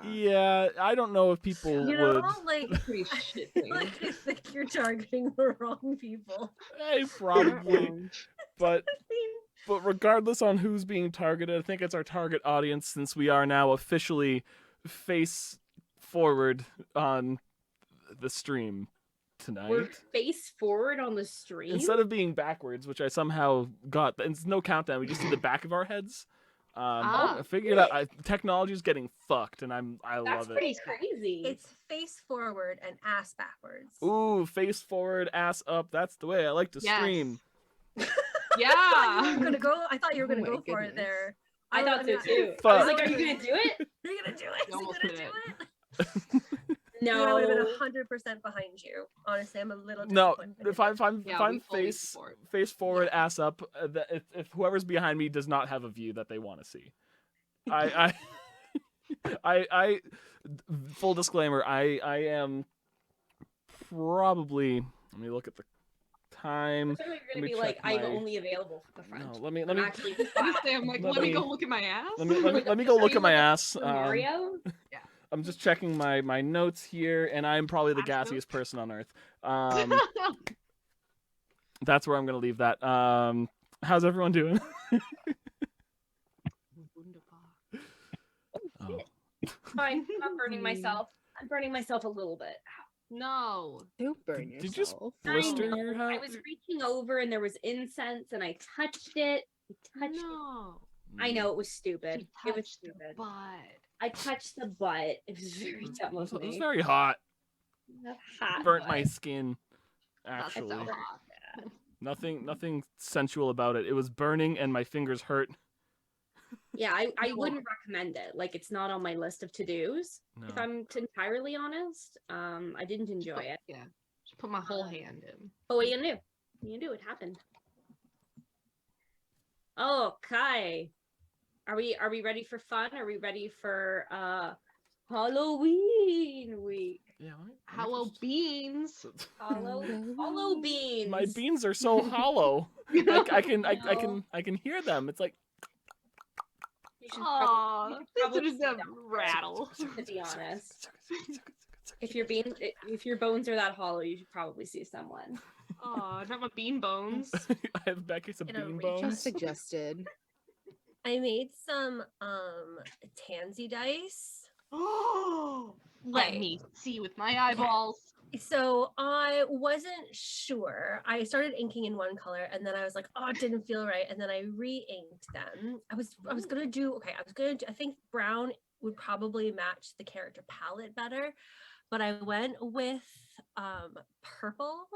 Yeah, I don't know if people You know, would. like, Pretty I shit feel thing. like I think you're targeting the wrong people. Hey, probably, but I mean, but regardless on who's being targeted, I think it's our target audience since we are now officially face forward on the stream tonight. We're face forward on the stream. Instead of being backwards, which I somehow got, it's no countdown. We just see the back of our heads. I figured out technology is getting fucked, and I That's love it. pretty crazy. it's face forward and ass backwards. Ooh, face forward, ass up. That's the way I like to stream. Yeah. I thought you were gonna Oh my go for it goodness. there. I thought so too. Fuck. I was like, are you gonna do it? Are you gonna do it? You Is he almost gonna did do it? No. I would have been 100% behind you. Honestly, I'm a little No, disappointed. if I'm Yeah, we fully face support. face forward, ass up, if whoever's behind me does not have a view that they want to see, I full disclaimer, I am probably. Let me look at the time. So you're Let gonna me be like, check I'm my- only available for the front. No, let me I'm actually I'm like, Let let me me- go look at my ass. let me go look at my ass. Mario. I'm just checking my notes here, and I'm probably the Ass gassiest notes? person on earth. That's where I'm gonna leave that. How's everyone doing? Oh. Fine. I'm burning myself. I'm burning myself a little bit. No. Don't burn yourself. Did you just I blister know. your I house? was reaching over and there was incense and I touched it. No. I know it was stupid. She It was touched the stupid. butt. I touched the butt. It was very dumb of It was me. very hot. The hot Burnt butt. my skin. That's Actually, so hot. nothing sensual about it. It was burning, and my fingers hurt. Yeah, I wouldn't recommend it. Like, it's not on my list of to-dos. No. If I'm entirely honest, I didn't enjoy it. Yeah. Just put my whole hand in. But what are you gonna do? What are you gonna do? It happened. Oh, Kai. Are we ready for fun? Are we ready for Halloween week? Yeah. Hollow beans. Hollow beans. My beans are so hollow. I can hear them. It's like. You should Aww, you should this probably is a sit down, rattle. To be honest, if your bones are that hollow, you should probably see someone. Aw, not my bean bones. I have Becky's some In a bean region. Just bones. suggested. I made some tansy dice. Oh, let Okay. me see with my eyeballs. So I wasn't sure. I started inking in one color and then I was like, oh, it didn't feel right. And then I re-inked them. I was gonna do I think brown would probably match the character palette better, but I went with purple.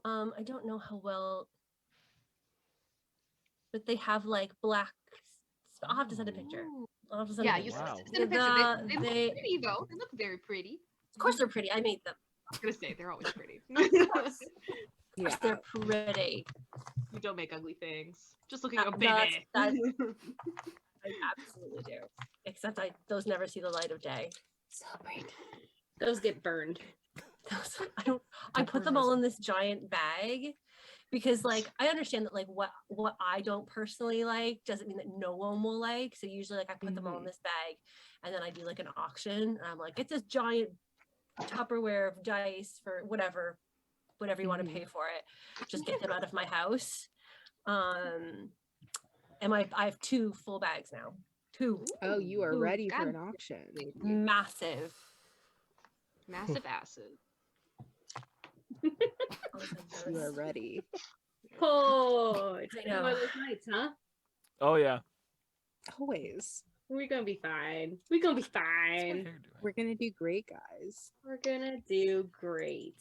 I don't know how well, but they have like black. I'll have to send a picture. I'll have to send Yeah, a you picture. Wow. send a picture. They They- look pretty though. They look very pretty. Of course they're pretty. I made them. I was gonna say they're always pretty. Of course Yeah. they're pretty. You don't make ugly things. Just looking That- at baby. that's- I absolutely do. Except those never see the light of day. Celebrate. Those get burned. I put them all in this giant bag because like I understand that like what I don't personally like doesn't mean that no one will like. So usually like I put them all in this bag and then I do like an auction and I'm like, get this giant Tupperware of dice for whatever you want to pay for it. Just get them out of my house. And I have 2 full bags now. 2 Oh, you are Ooh, ready for God. an auction. massive. Massive acid. You are ready. Oh, it's I know. one of those nights, huh? Oh yeah. Always. We're gonna be fine. We're gonna be What's my fine. hair doing? We're gonna do great, guys. We're gonna do great.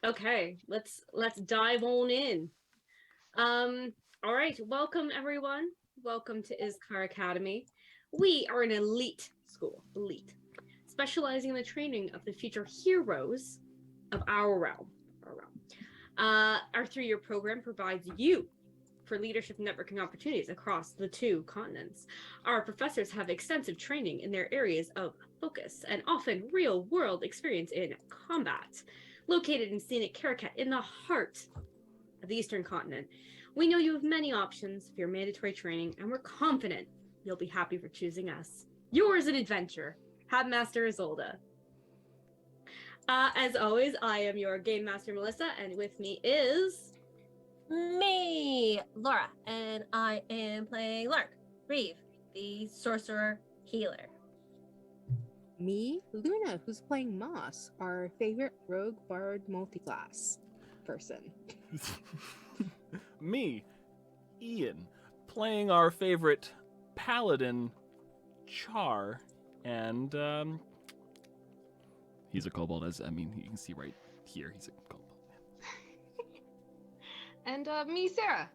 Okay, let's dive on in. All right, welcome everyone. Welcome to Iskar Academy. We are an elite school, specializing in the training of the future heroes of our realm. Our 3-year program provides you for leadership networking opportunities across the 2 continents. Our professors have extensive training in their areas of focus and often real-world experience in combat. Located in scenic Karakat in the heart of the Eastern continent, we know you have many options for your mandatory training, and we're confident you'll be happy for choosing us. Yours an adventure. Master Isolda. As always, I am your Game Master Melissa, and with me is... Me, Laura, and I am playing Lark, Reeve, the sorcerer healer. Me, Luna, who's playing Moss, our favorite rogue bard multiclass person. Me, Ian, playing our favorite paladin, Char, and he's a kobold. You can see right here, he's a kobold. And me, Sarah.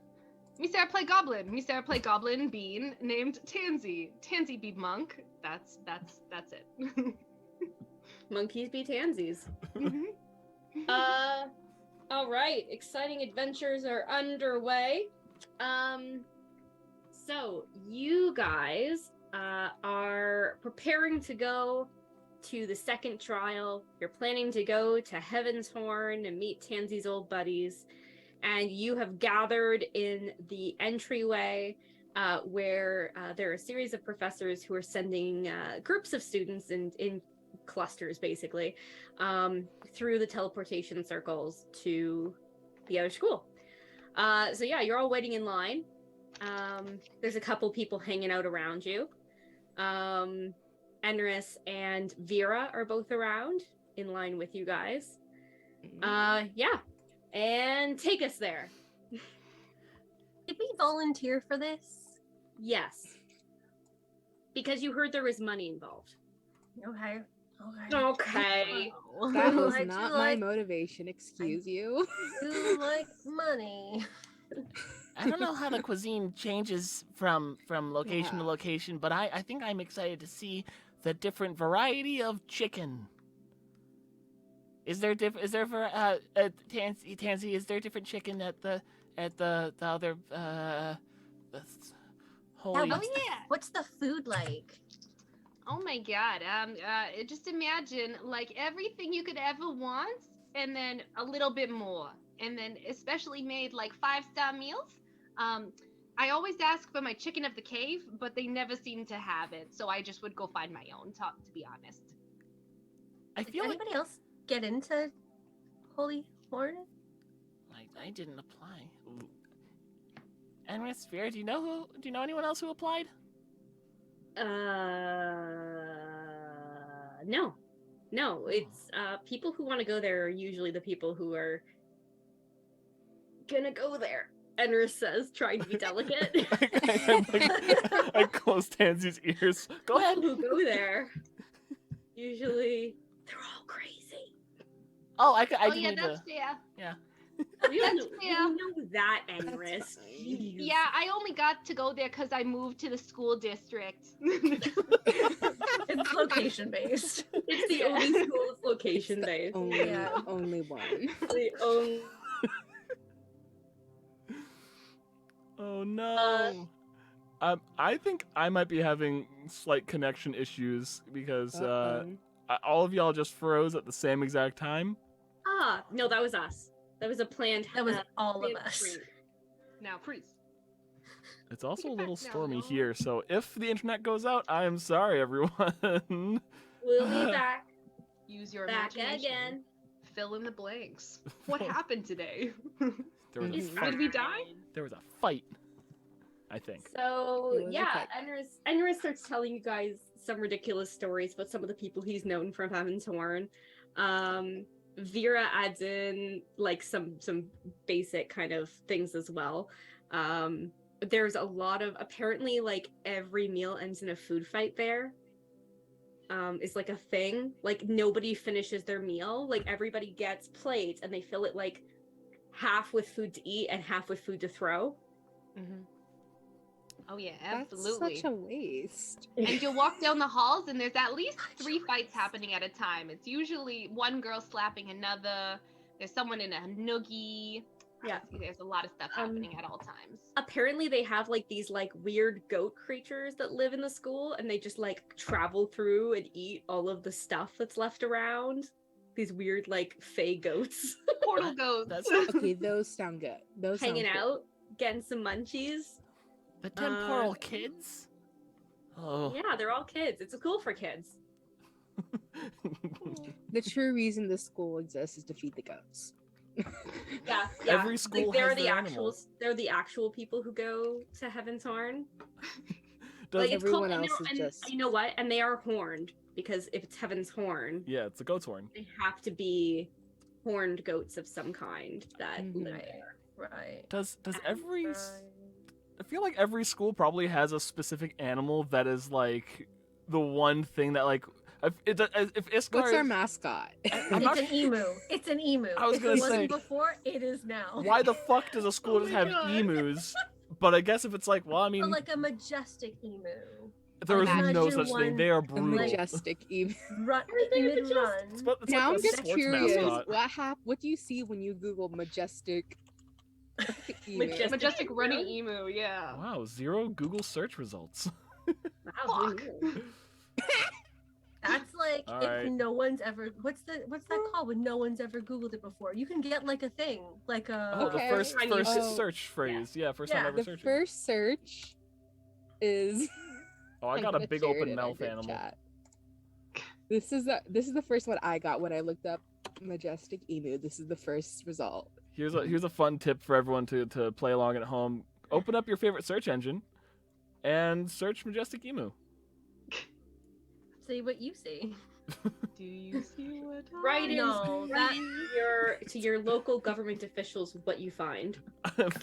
Me, Sarah, play Goblin. Me, Sarah, play Goblin Bean named Tansy. Tansy be monk. That's it. Monkeys be Tansies. Mhm. All right, exciting adventures are underway. So you guys are preparing to go to the second trial. You're planning to go to Heaven's Horn and meet Tansy's old buddies, and you have gathered in the entryway where there are a series of professors who are sending groups of students in clusters, basically, through the teleportation circles to the other school. So yeah, you're all waiting in line. There's a couple people hanging out around you. Enris and Vera are both around in line with you guys. Yeah, and take us there. Did we volunteer for this? Yes, because you heard there was money involved. Okay. Okay. That was I not do my like- motivation, excuse you. do like money. I don't know how the cuisine changes from location to Yeah. location, but I think I'm excited to see the different variety of chicken. Tansy, is there different chicken at the other holy? Yeah, what's the food like? Oh my god. Just imagine like everything you could ever want, and then a little bit more, and then especially made like 5-star meals. I always ask for my chicken of the cave, but they never seem to have it, so I just would go find my own. To be honest. I Did feel like anybody else get into Holy Horn? I didn't apply. Enris, Vera, do you know anyone else who applied? No, it's people who want to go there are usually the people who are gonna go there. Enris says, trying to be delicate. I closed Tansy's ears. Go ahead. People who go there usually they're all crazy. Oh, I Oh didn't yeah, need that's to. fair. You don't know, That's you fair. know that, Enris. Jeez. Yeah, I only got to go there because I moved to the school district. It's location based. It's the only school that's location based. Only, Yeah. only one. The only. Oh no. I think I might be having slight connection issues because Uh-oh. all of y'all just froze at the same exact time. No, that was us. That was a planned. That was all of planned us. retreat. Now, priest. It's also a Get little back now, stormy y'all. here, so if the internet goes out, I am sorry, everyone. We'll be back. Use your Back imagination. again. Fill in the blanks. What happened today? There was a It's fight. Did we die? There was a fight. I think. So It was yeah, okay. Enris starts telling you guys some ridiculous stories about some of the people he's known from Heaven's Horn. Vera adds in like some basic kind of things as well. There's a lot of apparently like every meal ends in a food fight there. Is like a thing. Like nobody finishes their meal. Like everybody gets plates and they fill it like half with food to eat and half with food to throw. Mm-hmm. Oh yeah, That's absolutely. such a waste. And you'll walk down the halls and there's at least 3 fights happening at a time. It's usually one girl slapping another. There's someone in a noogie. Yeah. There's a lot of stuff happening at all times. Apparently they have like these like weird goat creatures that live in the school and they just like travel through and eat all of the stuff that's left around. These weird like fey goats Portal goes. That's Okay, those sound good. Those hanging sound out, getting some munchies. the temporal kids. Oh. Yeah, they're all kids. It's a school for kids. The true reason this school exists is to feed the goats. Yeah. Every school they're has the their actual. animals. They're the actual people who go to Heaven's Horn. Does It's everyone called, else is and just- you know what? And they are horned because if it's Heaven's Horn, yeah, it's a goat's horn. they have to be horned goats of some kind that Mhm. live Right. there. Right. Does every Right. I feel like every school probably has a specific animal that is like the one thing that like if Iskar What's our is- mascot? I'm not It's an emu. It's an emu. I was If gonna it say- wasn't before, it is now. why the fuck does a school Oh just my have God. emus? But I guess if it's like, well, I mean, But like a majestic emu. there is imagine no such thing. one- They are A brutal. majestic emu. Run, they emu majestic? run. It's Now like I'm a just sports curious. mascot. What do you see when you Google majestic emu? Majestic running emu, yeah. Wow, 0 Google search results. Wow, who knew? That's like All if right. no one's ever what's that called when no one's ever Googled it before? You can get like a thing, like a Oh, Okay. the first I knew- search phrase. Yeah, first time Yeah. ever The searching. first search is. Oh, I I'm got a gonna big share it open in mouth our group animal. chat. This is the first one I got when I looked up majestic emu. This is the first result. Here's a fun tip for everyone to play along at home. Open up your favorite search engine and search majestic emu. see what you see. Do you see what I Write in No, that- to your local government officials what you find.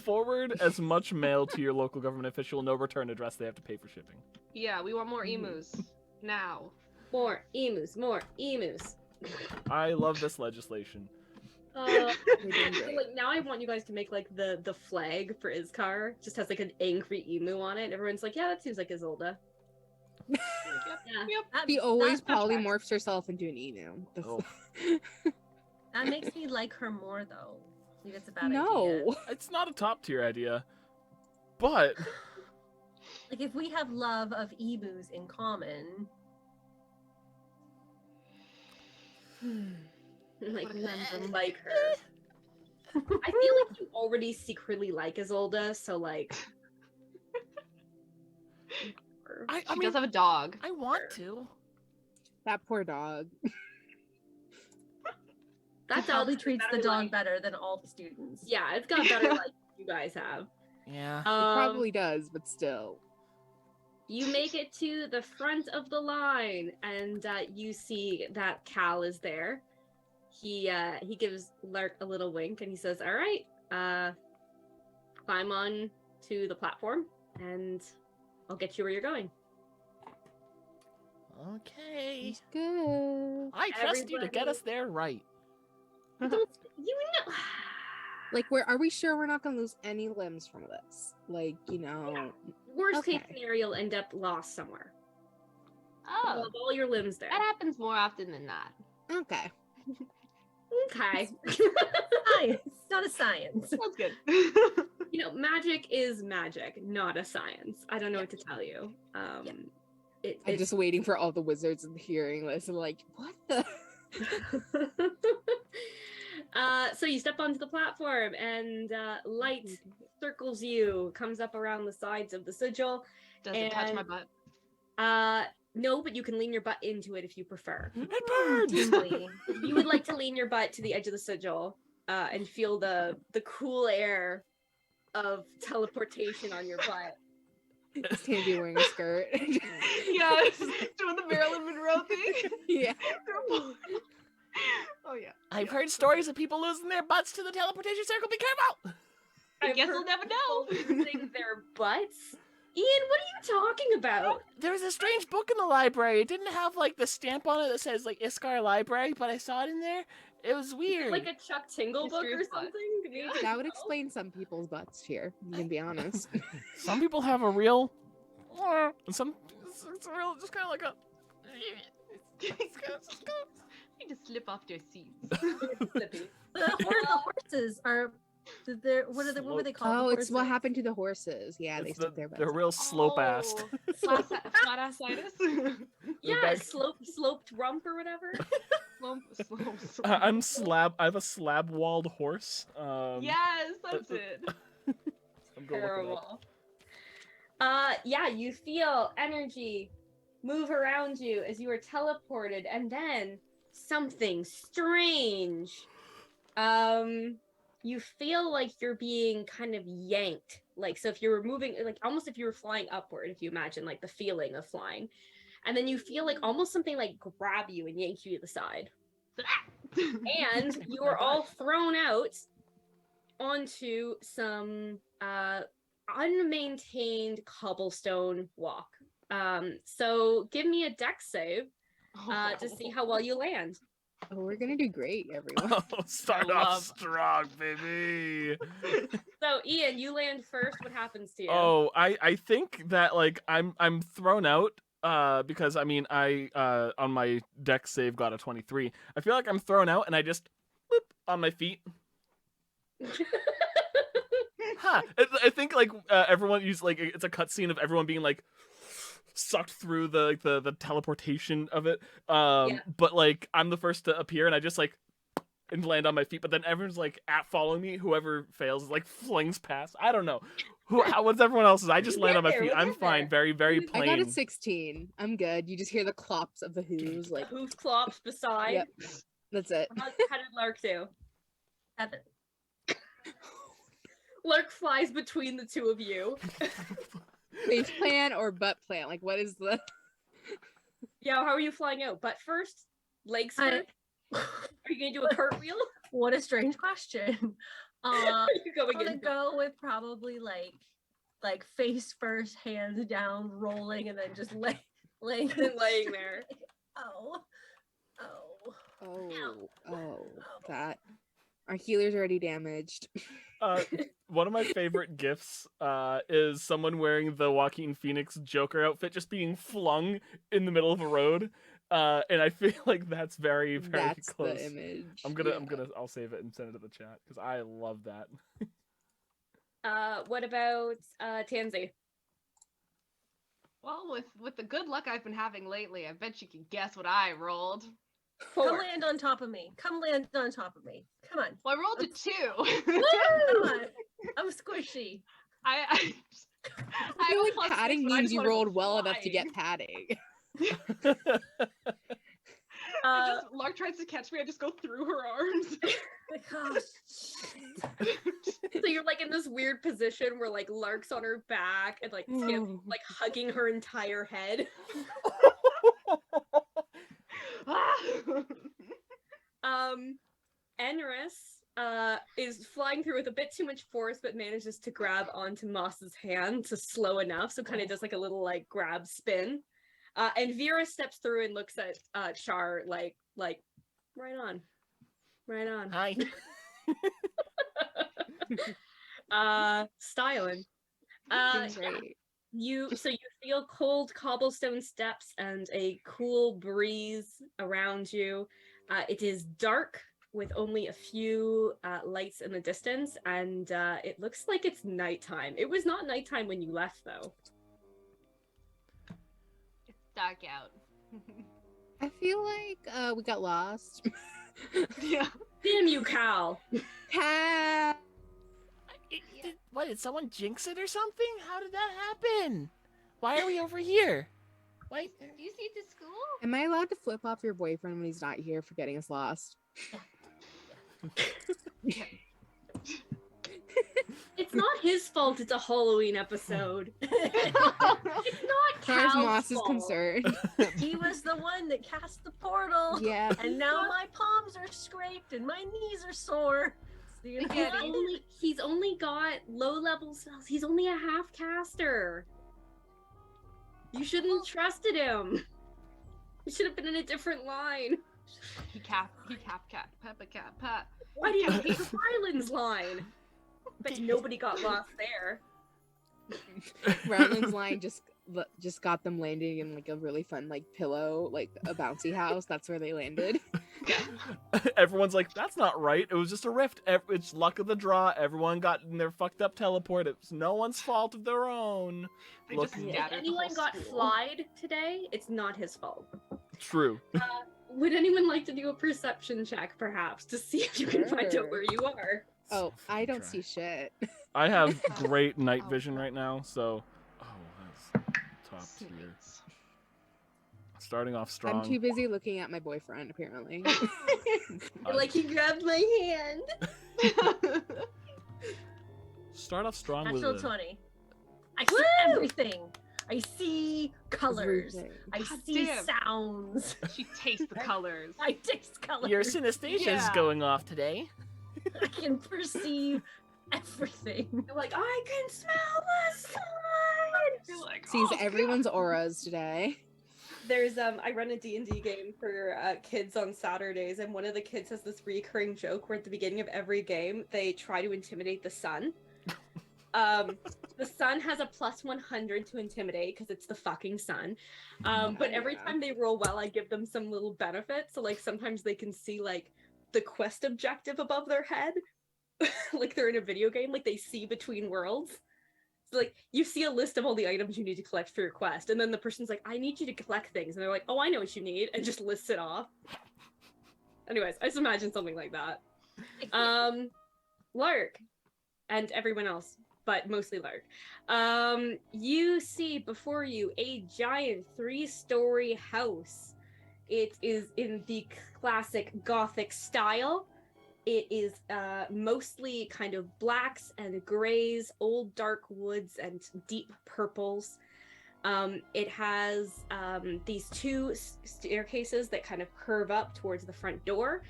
Forward as much mail to your local government official. No return address. They have to pay for shipping. Yeah, we want more emus. Now. More emus, more emus. I love this legislation. We're doing So, great. like now I want you guys to make like the flag for Iskar just has like an angry emu on it. And everyone's like, yeah, that seems like Isolda. Yeah. That, She always that, polymorphs herself into an emu. Oh. that makes me like her more though. I think it's a bad idea. No. It's not a top tier idea, but Like if we have love of emus in common, Like, What a conundrum. like her. I feel like you already secretly like Isolda, so like. I She mean, does have a dog. I want to. That poor dog. that probably treats the better dog like- better than all the students. Yeah, it's got better like you guys have. Yeah. It probably does, but still. You make it to the front of the line, and you see that Cal is there. He gives Lark a little wink, and he says, "All right, climb on to the platform, and I'll get you where you're going." Okay. It's good. I trust you to get us there right. You know, Like, are we sure we're not gonna lose any limbs from this? Like, you know. worst case Okay. scenario, you'll end up lost somewhere. Oh, You'll have all your limbs there. that happens more often than not. Okay. Okay. Science, not a science. Sounds good. You know, magic is magic, not a science. I don't know what to tell you. I'm It's just waiting for all the wizards in the hearing list. I'm like, what the? So you step onto the platform, and light circles you, comes up around the sides of the sigil. Does it touch my And- butt? No, but you can lean your butt into it if you prefer. it burns. Tingly. If you would like to lean your butt to the edge of the sigil and feel the cool air of teleportation on your butt. It's Tandy wearing a skirt. Yes, doing the Marilyn Monroe thing. Yeah. Oh yeah. I've heard stories of people losing their butts to the teleportation circle. Be careful! I I've guess heard we'll never know. people losing their butts. Ian, what are you talking about? There was a strange book in the library. It didn't have like the stamp on it that says like Iskar Library, but I saw it in there. It was weird. Like a Chuck Tingle book or Mysterious butt. something? Do we need to That would know? explain some people's butts here. I'm gonna be honest. Some people have a real, and some it's a real, just kind of like a. You just slip off their seats. Slippy. The horses are. What were they called? Oh, The it's what horses. happened to the horses. Yeah, they It's stuck their butts. they're out. real slope assed. Flat-assitis. Yeah, back- sloped rump or whatever. I'm slab. I have a slab walled horse. Yes, that's it. I'm gonna look it up. Terrible. Yeah, you feel energy move around you as you are teleported, and then something strange. You feel like you're being kind of yanked. Like, so if you were moving, like almost if you were flying upward, if you imagine like the feeling of flying. And then you feel like almost something like grab you and yank you to the side. And you are all thrown out onto some unmaintained cobblestone walk. So give me a dex save to see how well you land. Oh, we're gonna do great, everyone. Oh, start off strong, baby. So Ian, you land first. What happens to you? Oh, I think that like I'm thrown out because I mean I on my dex save got a 23. I feel like I'm thrown out and I just boop, on my feet. Huh. I think like everyone used like it's a cutscene of everyone being like sucked through the teleportation of it. But like I'm the first to appear and I just like and land on my feet, but then everyone's like at following me. Whoever fails like flings past. I don't know. What's everyone else's? I just land on my feet. I'm fine. Very, very plain. I got a 16. I'm good. You just hear the clops of the hooves, like hoof clops beside. Yep. That's it. How did Lark do? 7. Lark flies between the two of you. Face plant or butt plant? Like, what is the? Yeah, how are you flying out? Butt first? Legs first? Are you gonna do a cartwheel? What a strange question. Are you I'm gonna go with probably like face first, hands down, rolling, and then just laying there. Oh. That. Our healer's already damaged. One of my favorite gifs is someone wearing the Joaquin Phoenix Joker outfit just being flung in the middle of a road. And I feel like that's very, very That's close. the image. I'll save it and send it to the chat because I love that. What about Tansy? Well, with the good luck I've been having lately, I bet you can guess what I rolled. 4. Come land on top of me. Come on. Well, I rolled a 2. Come on. I'm squishy. I feel like plus padding 6, but I means just you wanted to rolled well enough to fly. get padding. Lark tries to catch me. I just go through her arms. So you're like in this weird position where like Lark's on her back and like Tim like hugging her entire head. Enris is flying through with a bit too much force, but manages to grab onto Moss's hand to slow enough, so kind of does like a little like grab spin. And Vera steps through and looks at Char like right on. Hi. Styling. Great. You feel cold cobblestone steps and a cool breeze around you. It is dark with only a few lights in the distance, and it looks like it's nighttime. It was not nighttime when you left, though. It's dark out. I feel like we got lost. Yeah. Damn you, Cal! Cat. What, did someone jinx it or something? How did that happen? Why are we over here? Why? Do you see it to school? Am I allowed to flip off your boyfriend when he's not here for getting us lost? It's not his fault it's a Halloween episode. It's not As far as Cal's Moss is fault. concerned. He was the one that cast the portal. Yeah. And now my palms are scraped and my knees are sore. See you again. He's only got low-level spells. He's only a half-caster. You shouldn't have trusted him. You should have been in a different line. He cap, peppa cap. Why did you pick Ryland's line? Bet nobody got lost there. Ryland's line just got them landing in like a really fun like pillow, like a bouncy house. That's where they landed. Everyone's like, that's not right. It was just a rift. It's luck of the draw. Everyone got in their fucked up teleport. It's no one's fault of their own. They Look, just If scattered the anyone whole got school. flied today, it's not his fault. true. Would anyone like to do a perception check, perhaps, to see if you can find out Sure. where you are? Oh, I don't Try. see shit. I have great night vision right now, so. Oh, here. Starting off strong. I'm too busy looking at my boyfriend, apparently. Like he grabbed my hand. Start off strong with Natural a 20. I see everything. I see colors. Everything. I God see damn. sounds. She tastes the colors. I taste colors. Your synesthesia is Yeah. going off today. I can perceive everything. You're like, I can smell the sun. You're like, Sees "Oh, everyone's auras today. There's I run a D&D game for kids on Saturdays, and one of the kids has this recurring joke where at the beginning of every game they try to intimidate the sun. The sun has a plus 100 to intimidate because it's the fucking sun. But every Yeah. time they roll well, I give them some little benefits. So like sometimes they can see like the quest objective above their head, like they're in a video game, like they see between worlds. So like you see a list of all the items you need to collect for your quest, and then the person's like, I need you to collect things, and they're like, oh, I know what you need, and just lists it off. Anyways, I just imagine something like that. Lark and everyone else, but mostly Lark. You see before you a giant 3-story house. It is in the classic Gothic style. It is mostly kind of blacks and grays, old dark woods and deep purples. It has these 2 staircases that kind of curve up towards the front door,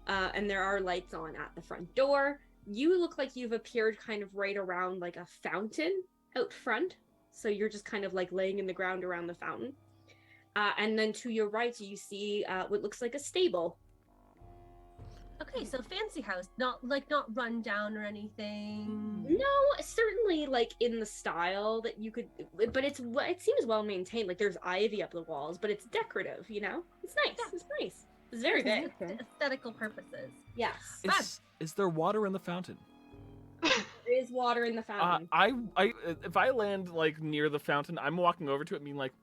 and there are lights on at the front door. You look like you've appeared kind of right around like a fountain out front, so you're just kind of like laying in the ground around the fountain. And then to your right, you see what looks like a stable. Okay, so fancy house, not run down or anything. No, certainly like in the style that you could, but it seems well maintained. Like there's ivy up the walls, but it's decorative. You know, it's nice. Yeah. It's nice. It's very big. Okay. Aesthetical purposes. Yes, Is there water in the fountain? there is water in the fountain. I if I land like near the fountain, I'm walking over to it, being like,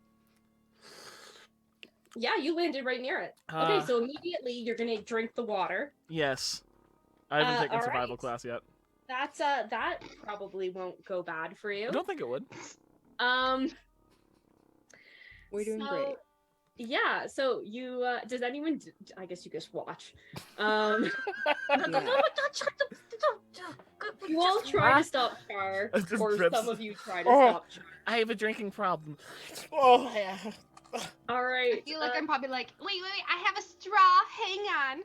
Yeah, you landed right near it. Okay, so immediately you're gonna drink the water. yes. I haven't taken all survival right. class yet. That's that probably won't go bad for you. I don't think it would. We're doing so, great. Yeah, so you does anyone I guess you just watch. You all try to stop Char, It just or drips. some of you try to Oh. stop Char. I have a drinking problem. Oh, yeah. All right. I feel like I'm probably like, wait, I have a straw. Hang on.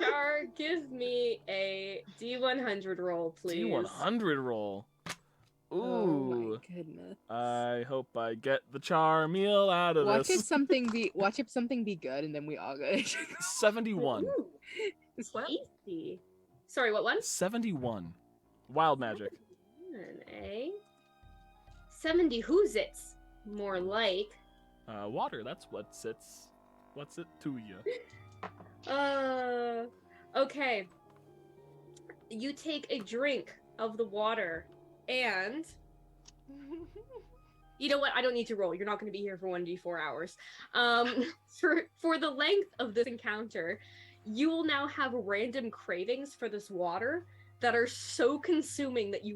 Char, give me a D100 roll, please. D100 roll. Ooh. Oh my goodness. I hope I get the char meal out of Watch if this. something be good, and then we all go. 71. Ooh, What? tasty. Sorry, what one? 71. Wild magic. Eh? 70 who's it's? More like. Water, that's what's it to you. Okay. You take a drink of the water, and you know what? I don't need to roll. You're not going to be here for 1d4 hours. For the length of this encounter, you will now have random cravings for this water that are so consuming that you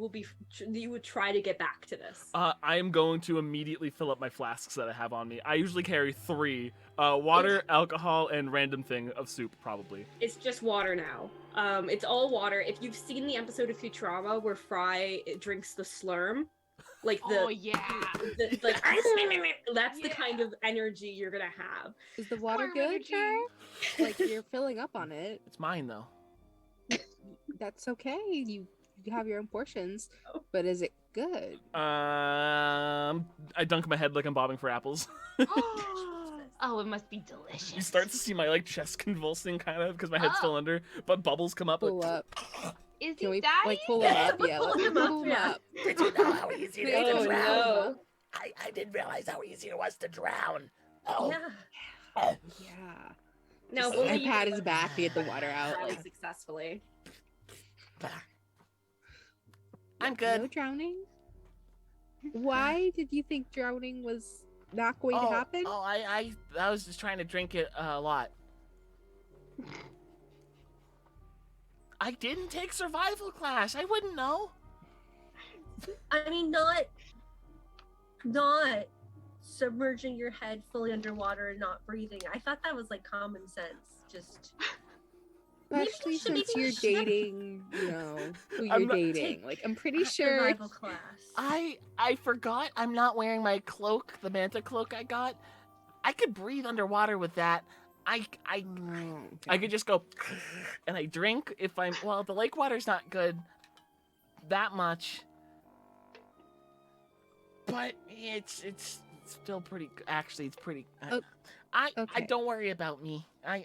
would try to get back to this. I am going to immediately fill up my flasks that I have on me. I usually carry 3. Water, alcohol, and random thing of soup, probably. It's just water now. It's all water. If you've seen the episode of Futurama where Fry drinks the slurm, like Oh yeah. like that's the kind of energy you're gonna have. Is the water Warm good, energy. Char? Like you're filling up on it. It's mine, though. That's okay. You have your own portions, but is it good? I dunk my head like I'm bobbing for apples. Oh, it must be delicious. You start to see my like chest convulsing, kind of, because my head's Oh. still under, but bubbles come up. Pull Like, up. Is Can he we dying? like pull him up? Pull Yeah, let's him pull up, him yeah. up. Did you know how easy it is Oh to drown? no. I didn't realize how easy it was to drown. Oh, Yeah. Yeah. No, Just only I you pat can his back to get the water out. really Like, successfully. I'm no good. drowning. Why did you think drowning was not going to happen? Oh, I was just trying to drink it a lot. I didn't take survival class. I wouldn't know. I mean, not. not submerging your head fully underwater and not breathing. I thought that was like common sense. Just Especially since you're dating, you know, who I'm you're not- dating. Like, I'm pretty sure. survival class. I forgot I'm not wearing my cloak, the manta cloak I got. I could breathe underwater with that. I could just go and I drink if I'm well, the lake water's not good that much. But it's still pretty actually it's pretty I Okay. don't worry about me. I'm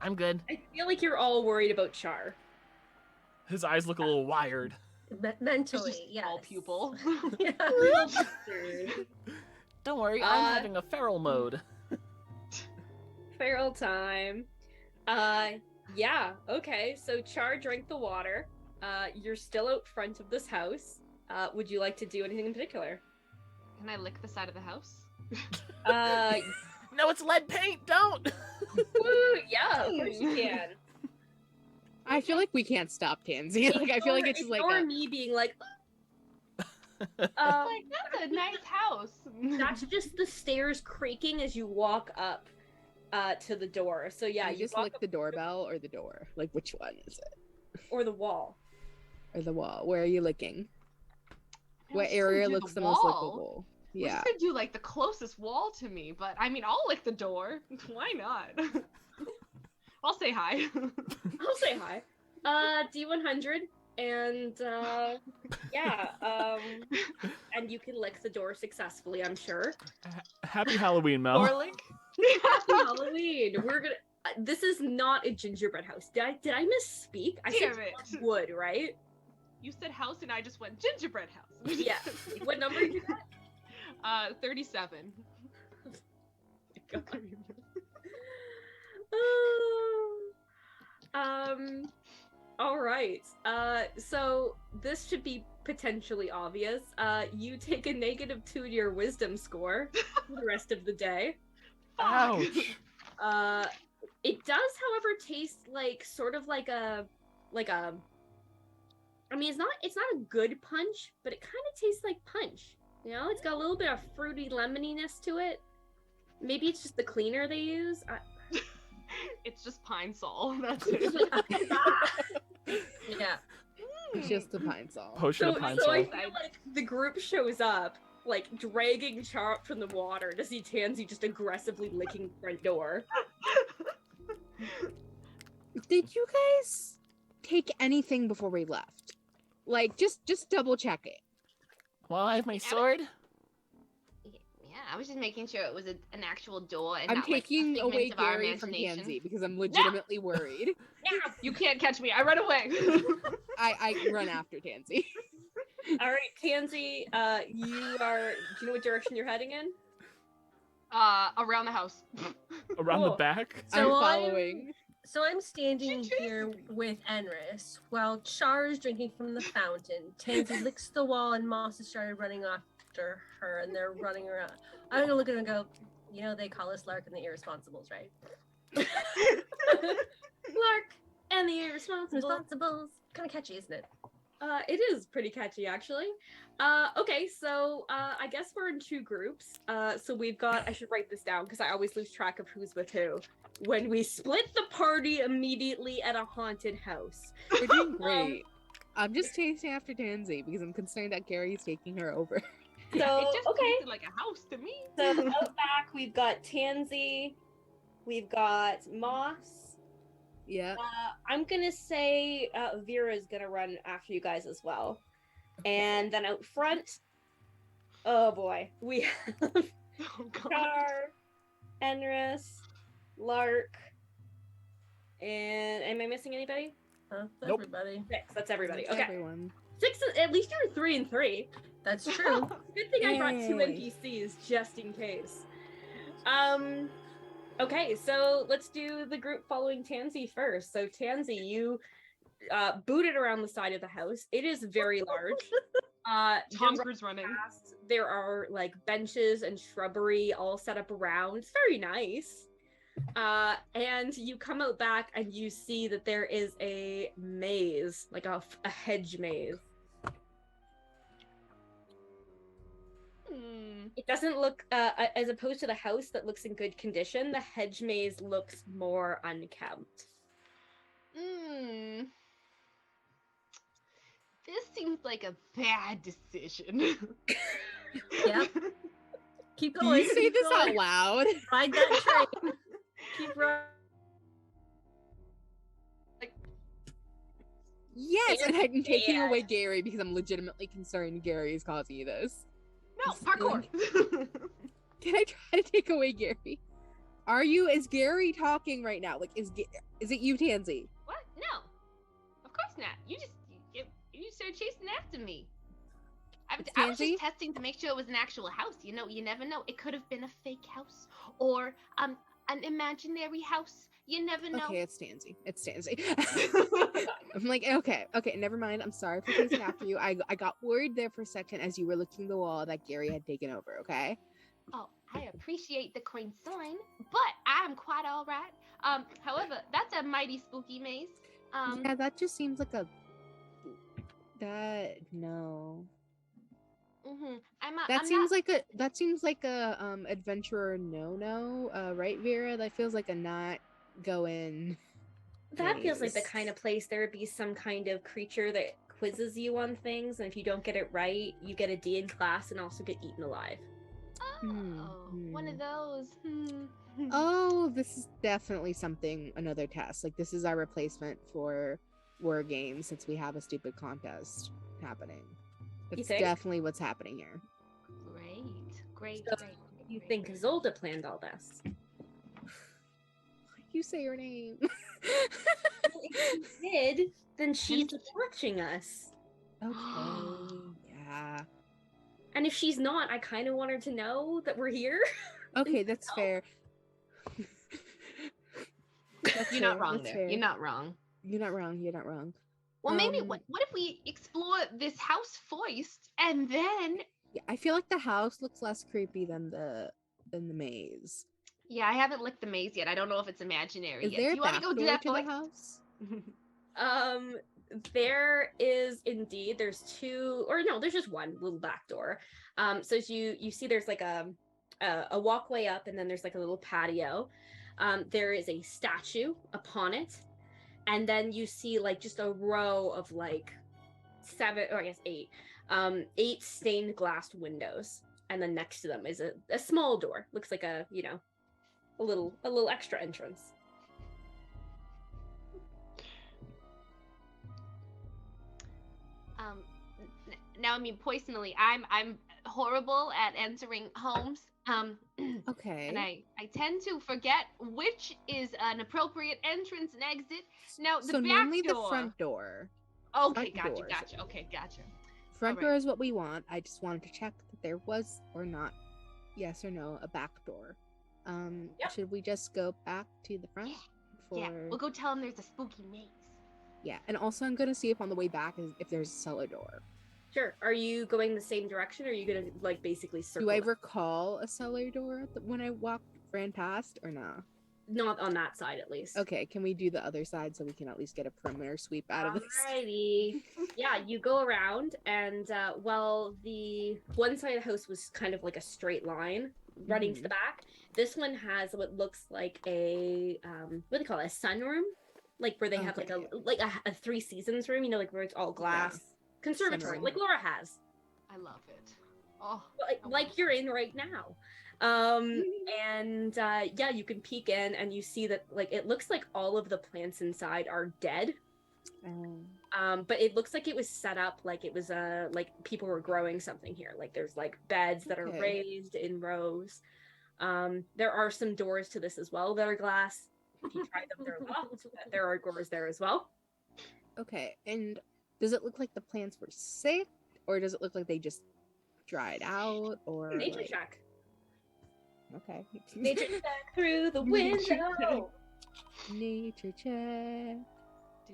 I'm good. I feel like you're all worried about Char. His eyes look a little wired. Mentally, It's just yes. all pupil. Yeah. Don't worry, I'm having a feral mode. Feral time. Yeah, okay. So Char drank the water. You're still out front of this house. Would you like to do anything in particular? Can I lick the side of the house? No, it's lead paint. Don't. Woo, yeah, of course you can. I feel like we can't stop Tansy. Like, I feel like it's just like ignore a, me being like, Like, that's a nice house. that's just the stairs creaking as you walk up to the door. So yeah, you just walk lick up the doorbell or the door. Like, which one is it? or the wall. Or the wall? Where are you licking? I What was gonna area do looks the the most wall. lickable? I was Yeah. gonna do like the closest wall to me, but I mean, I'll lick the door. Why not? I'll say hi. I'll say hi. D100 and yeah, and you can lick the door successfully, I'm sure. Happy Halloween, Mel. Orlick. Happy Halloween. We're gonna this is not a gingerbread house. Did I misspeak? I Damn said it. wood, right? You said house and I just went gingerbread house. Yeah. What number did you get? 37. All right. So this should be potentially obvious. You take a -2 to your wisdom score for the rest of the day. Ouch. It does, however, taste like sort of like a I mean, it's not a good punch, but it kind of tastes like punch. You know, it's got a little bit of fruity lemoniness to it. Maybe it's just the cleaner they use. It's just pine sol. That's it. Yeah. It's just the pine sol. Potion of pine so I sol. feel like the group shows up, like dragging Char up from the water to see Tansy just aggressively licking the front door. Did you guys take anything before we left? Like, just double check it. Well, I have my sword. Yeah, I was just making sure it was an actual door and I'm not like a taking figment away of our Gary from imagination. Tansy because I'm legitimately worried. Yeah, you can't catch me. I run away. I run after Tansy. All right, Tansy, you are. Do you know what direction you're heading in? Around the house. Around the Cool. back. I'm So following. So I'm standing here with Enris while Char is drinking from the fountain. Tansy licks the wall and Moss has started running after her and they're running around. I'm gonna look at him and go, you know, they call us Lark and the Irresponsibles, right? Lark and the Irresponsible. Irresponsibles. Kind of catchy, isn't it? It is pretty catchy, actually. Okay, so I guess we're in two groups. So we've got. I should write this down because I always lose track of who's with who. When we split the party immediately at a haunted house. We're doing great. I'm just chasing after Tansy because I'm concerned that Gary's taking her over. So It just okay. tasted like a house to me. So out back we've got Tansy, we've got Moss. Yeah. I'm gonna say Vera's gonna run after you guys as well. And then out front, oh boy, we have Oh god. Char, Enris, Lark, and am I missing anybody? Huh? Nope. Everybody. 6. That's everybody. That's Okay, Everyone. 6. At least you're 3 and 3. That's true. Good thing I brought 2 Yay. NPCs just in case. Okay, so let's do the group following Tansy first. So Tansy, you booted around the side of the house. It is very large. Tom you're Cruise running. past, there are like benches and shrubbery all set up around. It's very nice. And you come out back and you see that there is a maze, like a hedge maze. It doesn't look, as opposed to the house that looks in good condition, the hedge maze looks more unkempt. This seems like a bad decision. Yep. Keep Do going. you say keep this going. out loud? Ride that train. Keep riding. Yes, and I'm taking Yeah. away Gary because I'm legitimately concerned Gary is causing you this. No, parkour. Can I try to take away Gary? Is Gary talking right now? Like, is it you, Tansy? What? No, of course not. You started chasing after me. I was Tansy? just testing to make sure it was an actual house. You know, you never know. It could have been a fake house or an imaginary house. You never know. Okay, it's Tansy. It's Tansy. I'm like, okay, never mind. I'm sorry for chasing after you. I got worried there for a second as you were licking the wall that Gary had taken over, okay? Oh, I appreciate the quaint sign, but I'm quite all right. However, that's a mighty spooky maze. Yeah, that just seems like no. That seems like a adventurer no, right, Vera? That feels like a not go in. That feels like the maze. kind of place there would be some kind of creature that quizzes you on things, and if you don't get it right, you get a D in class and also get eaten alive. One of those. Oh, this is definitely another test. Like, this is our replacement for War Games since we have a stupid contest happening. It's think? definitely what's happening here. Great. So, You think Zolda planned all this? You say her name. If she did, then she's watching us. Okay, yeah. And if she's not, I kind of want her to know that we're here. Okay, that's fair. You're not wrong there. You're not wrong. You're not wrong. Well, maybe what if we explore this house first, and then? Yeah, I feel like the house looks less creepy than the maze. Yeah, I haven't licked the maze yet. I don't know if it's imaginary Is yet. there Do a you want to back go do door that to the first? house? There is indeed. There's two, or no, there's just one little back door. So as you see, there's like a walkway up, and then there's like a little patio. There is a statue upon it, and then you see like just a row of like 7, or I guess 8 stained glass windows, and then next to them is a small door. Looks like a little extra entrance. Now, I mean, personally, I'm horrible at entering homes. Okay. And I tend to forget which is an appropriate entrance and exit. Now, the back normally door. the front door. Okay, front doors. gotcha. Okay, gotcha. Front Alright. door is what we want. I just wanted to check that there was or not, yes or no, a back door. Yep. Should we just go back to the front? Yeah, we'll go tell them there's a spooky maze. Yeah, and also I'm gonna see if on the way back if there's a cellar door. Sure. Are you going the same direction, or are you gonna like basically circle? Do I it? recall a cellar door when I ran past or not? Not on that side, at least. Okay, can we do the other side so we can at least get a perimeter sweep out of this? Alrighty. Yeah, you go around, and well, the one side of the house was kind of like a straight line running to the back. This one has what looks like a what do they call it? A sunroom, like where they have like a 3 seasons room. You know, like where it's all glass. Conservatory, Sunroom. like Laura has. I love it. Oh, like you're in right now. And yeah, you can peek in and you see that like it looks like all of the plants inside are dead. But it looks like it was set up like it was like people were growing something here. Like there's like beds that are raised in rows. There are some doors to this as well that are glass. If you try them, they're locked. There are doors there as well. Okay, and does it look like the plants were sick, or does it look like they just dried out, or Nature like... check. Okay. Nature check through the window. Nature check.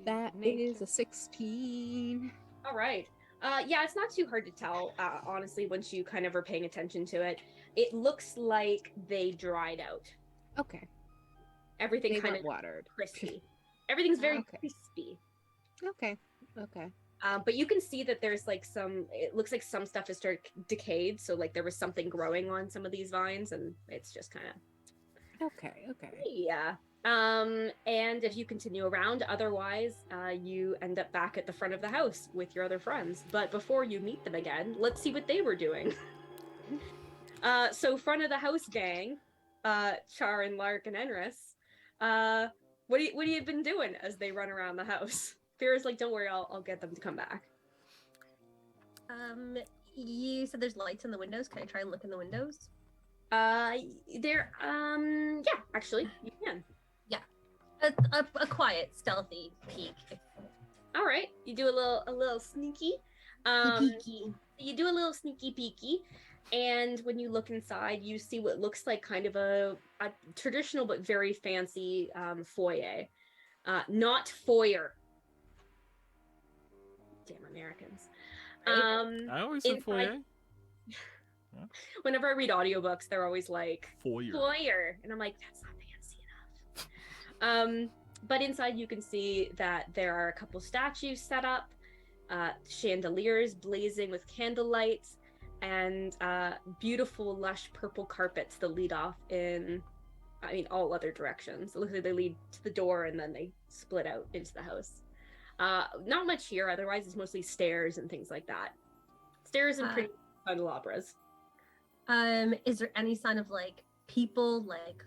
That is a 16. All right. Yeah, it's not too hard to tell, honestly, once you kind of are paying attention to it. It looks like they dried out. Okay. Everything they kind of watered. crispy. Everything's very Okay. crispy. Okay. But you can see that there's like it looks like some stuff is decayed. So like there was something growing on some of these vines and it's just kind of. Okay. Yeah. And if you continue around, otherwise, you end up back at the front of the house with your other friends. But before you meet them again, let's see what they were doing. So front of the house gang, Char and Lark and Enris, what have you been doing as they run around the house? Fira's like, don't worry, I'll get them to come back. You said there's lights in the windows. Can I try and look in the windows? Yeah, actually, you can. A quiet, stealthy peek. All right, you do a little sneaky. Peeky. You do a little sneaky peeky, and when you look inside, you see what looks like kind of a traditional but very fancy foyer. Not foyer. Damn Americans. I always said foyer. Whenever I read audiobooks, they're always like Foyer. And I'm like, that's not fancy enough. But inside you can see that there are a couple statues set up, chandeliers blazing with candlelight, and beautiful lush purple carpets that lead off in all other directions. It looks like they lead to the door and then they split out into the house. Not much here, otherwise it's mostly stairs and things like that. Stairs and pretty candelabras. Is there any sign of like people, like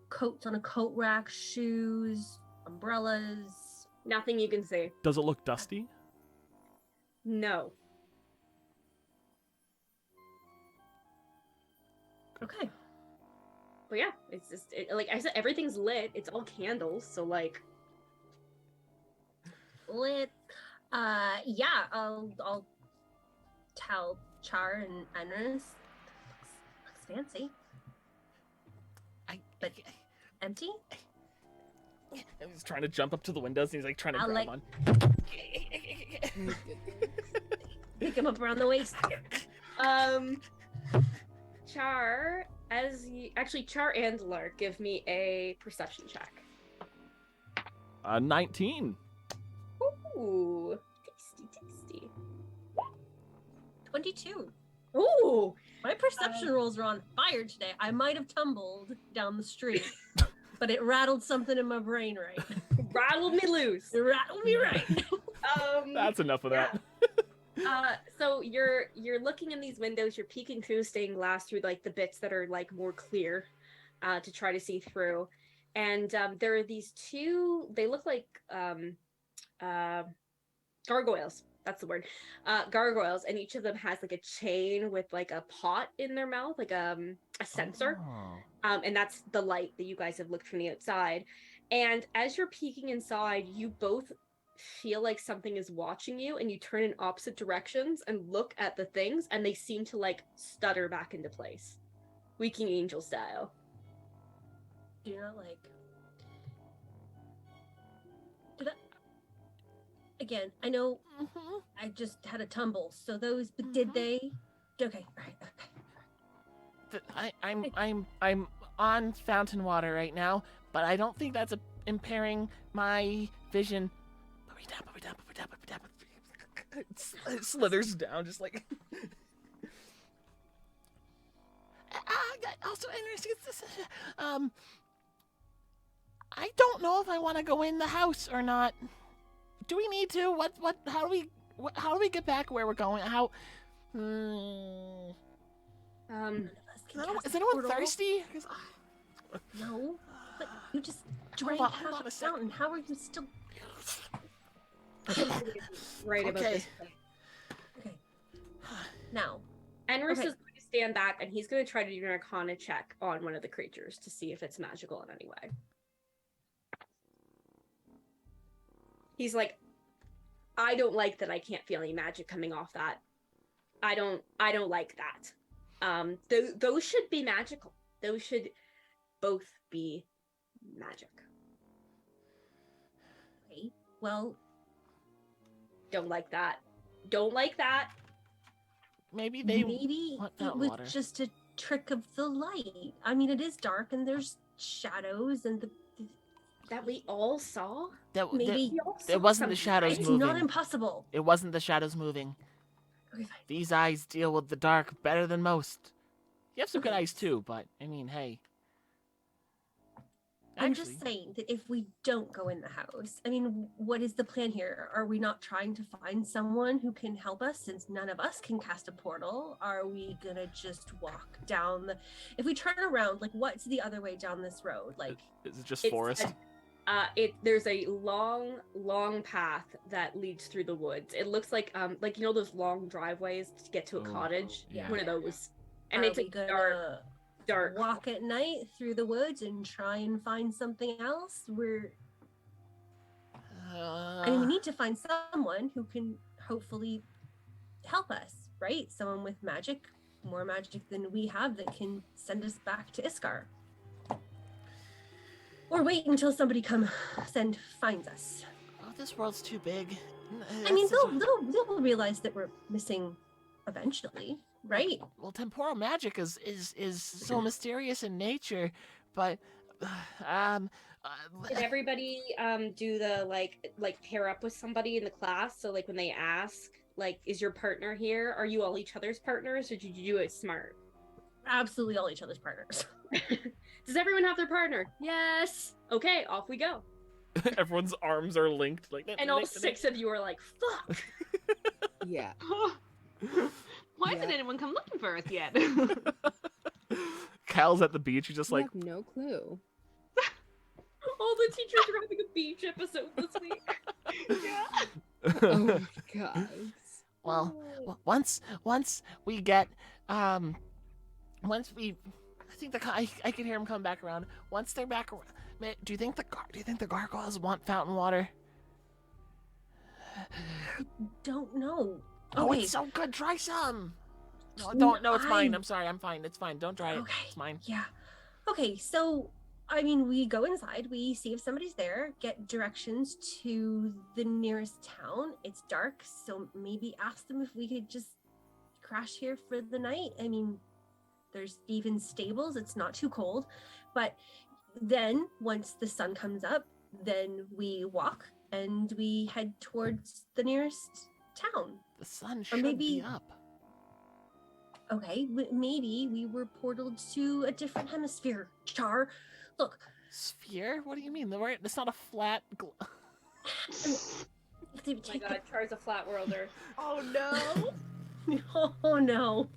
coats on a coat rack, shoes, umbrellas? Nothing you can see. Does it look dusty? No. Okay. But yeah, it's just like I said, everything's lit. It's all candles, so like. Lit. Yeah, I'll tell Char and Enris. Looks fancy. But empty? He's trying to jump up to the windows and he's like trying to grab one. Pick him up around the waist. Char, Char and Lark, give me a perception check. 19. Ooh, tasty. 22. Ooh, My perception rolls are on fire today. I might have tumbled down the street, but it rattled something in my brain right. rattle me loose. It rattled me right. That's enough of that. So you're looking in these windows, you're peeking through stained glass through like the bits that are like more clear to try to see through. And there are these two, they look like gargoyles. That's the word. Gargoyles, and each of them has like a chain with like a pot in their mouth, like a sensor. Oh. And that's the light that you guys have looked from the outside. And as you're peeking inside, you both feel like something is watching you, and you turn in opposite directions and look at the things, and they seem to like stutter back into place, Waking Angel style. Do you know, like, again, I know I just had a tumble, so those, but did they? Okay, right, okay. I'm on fountain water right now, but I don't think that's impairing my vision. Put me down. It slithers down, just like. Also, I don't know if I want to go in the house or not. Do we need to? How do we get back where we're going? How? Is anyone thirsty? No, but you just drank half a fountain. How are you still? Right about this point. Okay. Now, Enris is going to stand back, and he's going to try to do an Arcana check on one of the creatures to see if it's magical in any way. He's like, I don't like that I can't feel any magic coming off that. I don't like that. Those should be magical. Those should both be magic. Okay. Well, don't like that. Don't like that. Maybe it was just a trick of the light. I mean, it is dark and there's shadows and that we all saw? Maybe We all It saw wasn't the something, shadows right? it's moving. not impossible. It wasn't the shadows moving. Okay, fine. These eyes deal with the dark better than most. You have some good Okay. eyes too, but I mean, hey. I'm Actually, just saying that if we don't go in the house, I mean, what is the plan here? Are we not trying to find someone who can help us since none of us can cast a portal? Are we gonna just walk down the... If we turn around, like, what's the other way down this road? Like, Is it just It's forest? There's a long path that leads through the woods. It looks like you know those long driveways to get to a Oh, cottage. yeah. One of those. And are it's we a gonna dark. walk at night through the woods and try and find something else? I mean, we need to find someone who can hopefully help us, right? Someone with magic, more magic than we have, that can send us back to Iskar. Or wait until somebody finds us. oh, this world's too big. I mean, That's such a- they'll realize that we're missing eventually, right? Well, temporal magic is so mysterious in nature, but Did everybody do the like pair up with somebody in the class? So like when they ask, like, is your partner here? Are you all each other's partners, or did you do it smart? Absolutely all each other's partners. Does everyone have their partner? Yes. Okay, off we go. Everyone's arms are linked like that. And all 6 of you are like, fuck. Yeah. Why hasn't Yeah. anyone come looking for us yet? Cal's at the beach. He's just We like, have no clue. All the teachers are having a beach episode this week. Yeah. Oh my god. well, once we get once we, I think I can hear him come back around. Once they're back around, do you think the gargoyles want fountain water? Don't know. Oh, Okay. it's so good. Try some. No, No, don't. No, it's mine. I- I'm sorry. I'm fine. It's fine. Don't try it. Okay. It's mine. Yeah. Okay, so I mean, we go inside, we see if somebody's there, get directions to the nearest town. It's dark, so maybe ask them if we could just crash here for the night. I mean, there's even stables, it's not too cold. But then once the sun comes up, then we walk and we head towards the nearest town. The sun should maybe- be up. Okay, maybe we were portaled to a different hemisphere. Char, look, Sphere? What do you mean? It's not a flat. if they Oh my take god, Char's a flat worlder. Oh no. Oh no.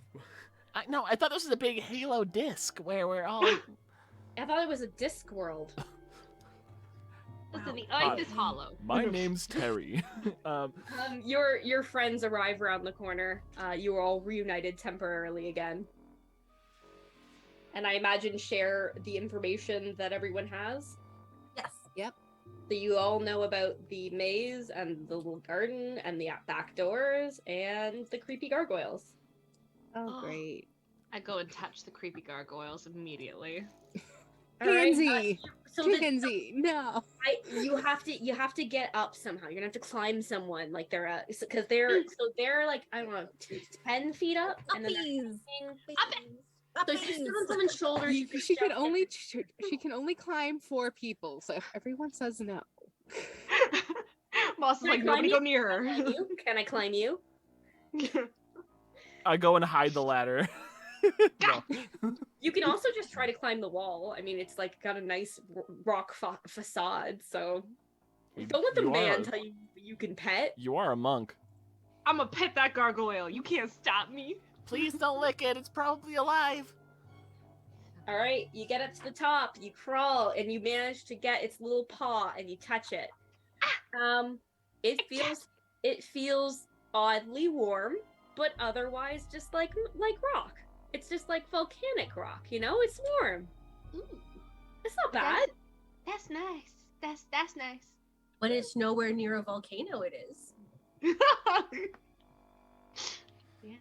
No, I thought this was a big Halo disc where we're all. I thought it was a disc world. Listen, the Wow. earth is hollow. my name's Terry. Your friends arrive around the corner. You are all reunited temporarily again. And I imagine share the information that everyone has. Yes. So you all know about the maze and the little garden and the back doors and the creepy gargoyles. Oh, great. I go and touch the creepy gargoyles immedially. All right, Pansy! so the, Pansy! No! you have to get up somehow. You're gonna have to climb someone like they're because they're like I don't know 10 feet up and then they're Puppies. so you sit on someone's shoulder. You She can only climb 4 people, so if everyone says no. Boss is Can I like, climb nobody you? go near her. Can I climb you? I go and hide the ladder. No. You can also just try to climb the wall. I mean, it's like got a nice rock facade, so don't let the You man are- tell you you can pet. You are a monk. I'm gonna pet that gargoyle. You can't stop me. Please don't lick it. It's probably alive. All right, you get up to the top, you crawl, and you manage to get its little paw, and you touch it. It feels oddly warm, but otherwise just like rock. It's just like volcanic rock, you know? It's warm. Ooh, It's not bad. that's nice. That's nice. When it's nowhere near a volcano, it is. Yeah,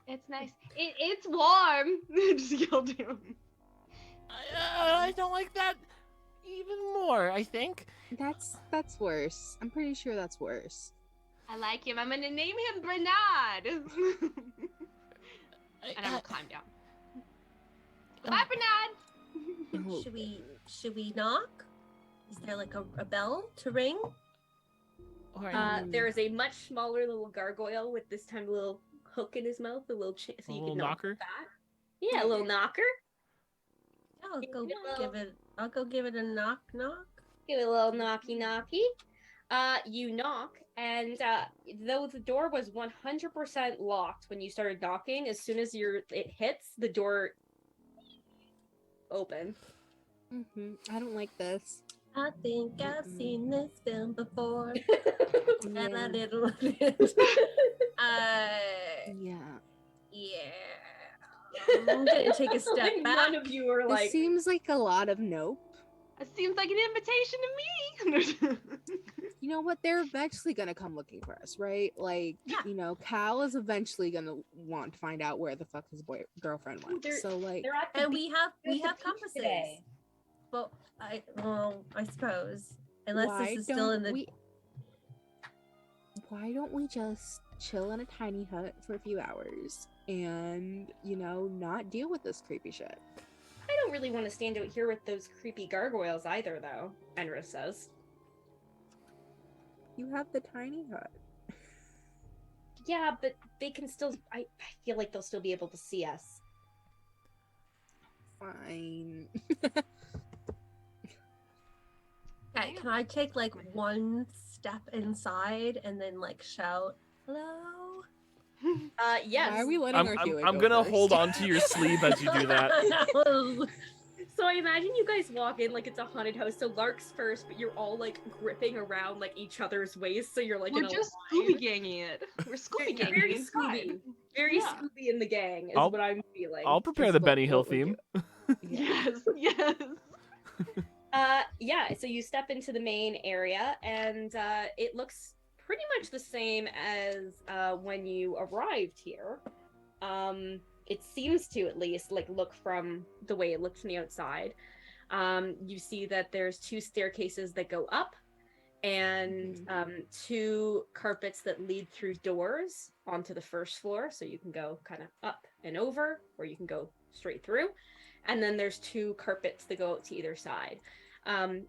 it's nice. It's warm. Just yelled him. I don't like that even more. I think. That's worse. I'm pretty sure that's worse. I like him. I'm gonna name him Bernard. And I'm gonna climb down. Bye, Bernard. Oh, Should we knock? Is there like a bell to ring? There is a much smaller little gargoyle with this time a little hook in his mouth, a little so you little can knock knocker? that. Yeah, a little knocker. I'll go give it a knock knock. Give it a little knocky knocky. You knock, and though the door was 100% locked when you started knocking, as soon as it hits, the door open. I don't like this. I think I've seen this film before. And I Yeah. didn't want it. Yeah. I'm gonna take a step Like, back. none of you are This like. seems like a lot of nope. It seems like an invitation to me. You know what? They're eventually gonna come looking for us, right? Like, Yeah. you know, Cal is eventually gonna want to find out where the fuck his girlfriend went. They're- So like, They're at the And beach. we There's have the beach compasses. today. Well, I suppose unless why this is still in the. why don't we just chill in a tiny hut for a few hours and, you know, not deal with this creepy shit? I don't really want to stand out here with those creepy gargoyles either, though, Enris says. You have the tiny hut. Yeah, but they can still. I feel like they'll still be able to see us. Fine. Okay, can I take like one step inside and then like shout hello? Yes. Why are we letting our Hewitt I'm go gonna first? hold on to your sleeve as you do that. So I imagine you guys walk in like it's a haunted house. So Lark's first, but you're all like gripping around like each other's waist. So you're like We're in a just line. Scooby ganging it. We're Scooby ganging Very it. It's fine. Scooby. Very Yeah. Scooby in the gang is I'll- what I'm feeling. I'll prepare It's the what- Benny Hill what we theme. do. Yes, yes. Yeah, so you step into the main area and it looks pretty much the same as when you arrived here. It seems to at least like look from the way it looks from the outside. You see that there's 2 staircases that go up and 2 carpets that lead through doors onto the first floor, so you can go kind of up and over, or you can go straight through. And then there's 2 carpets that go out to either side.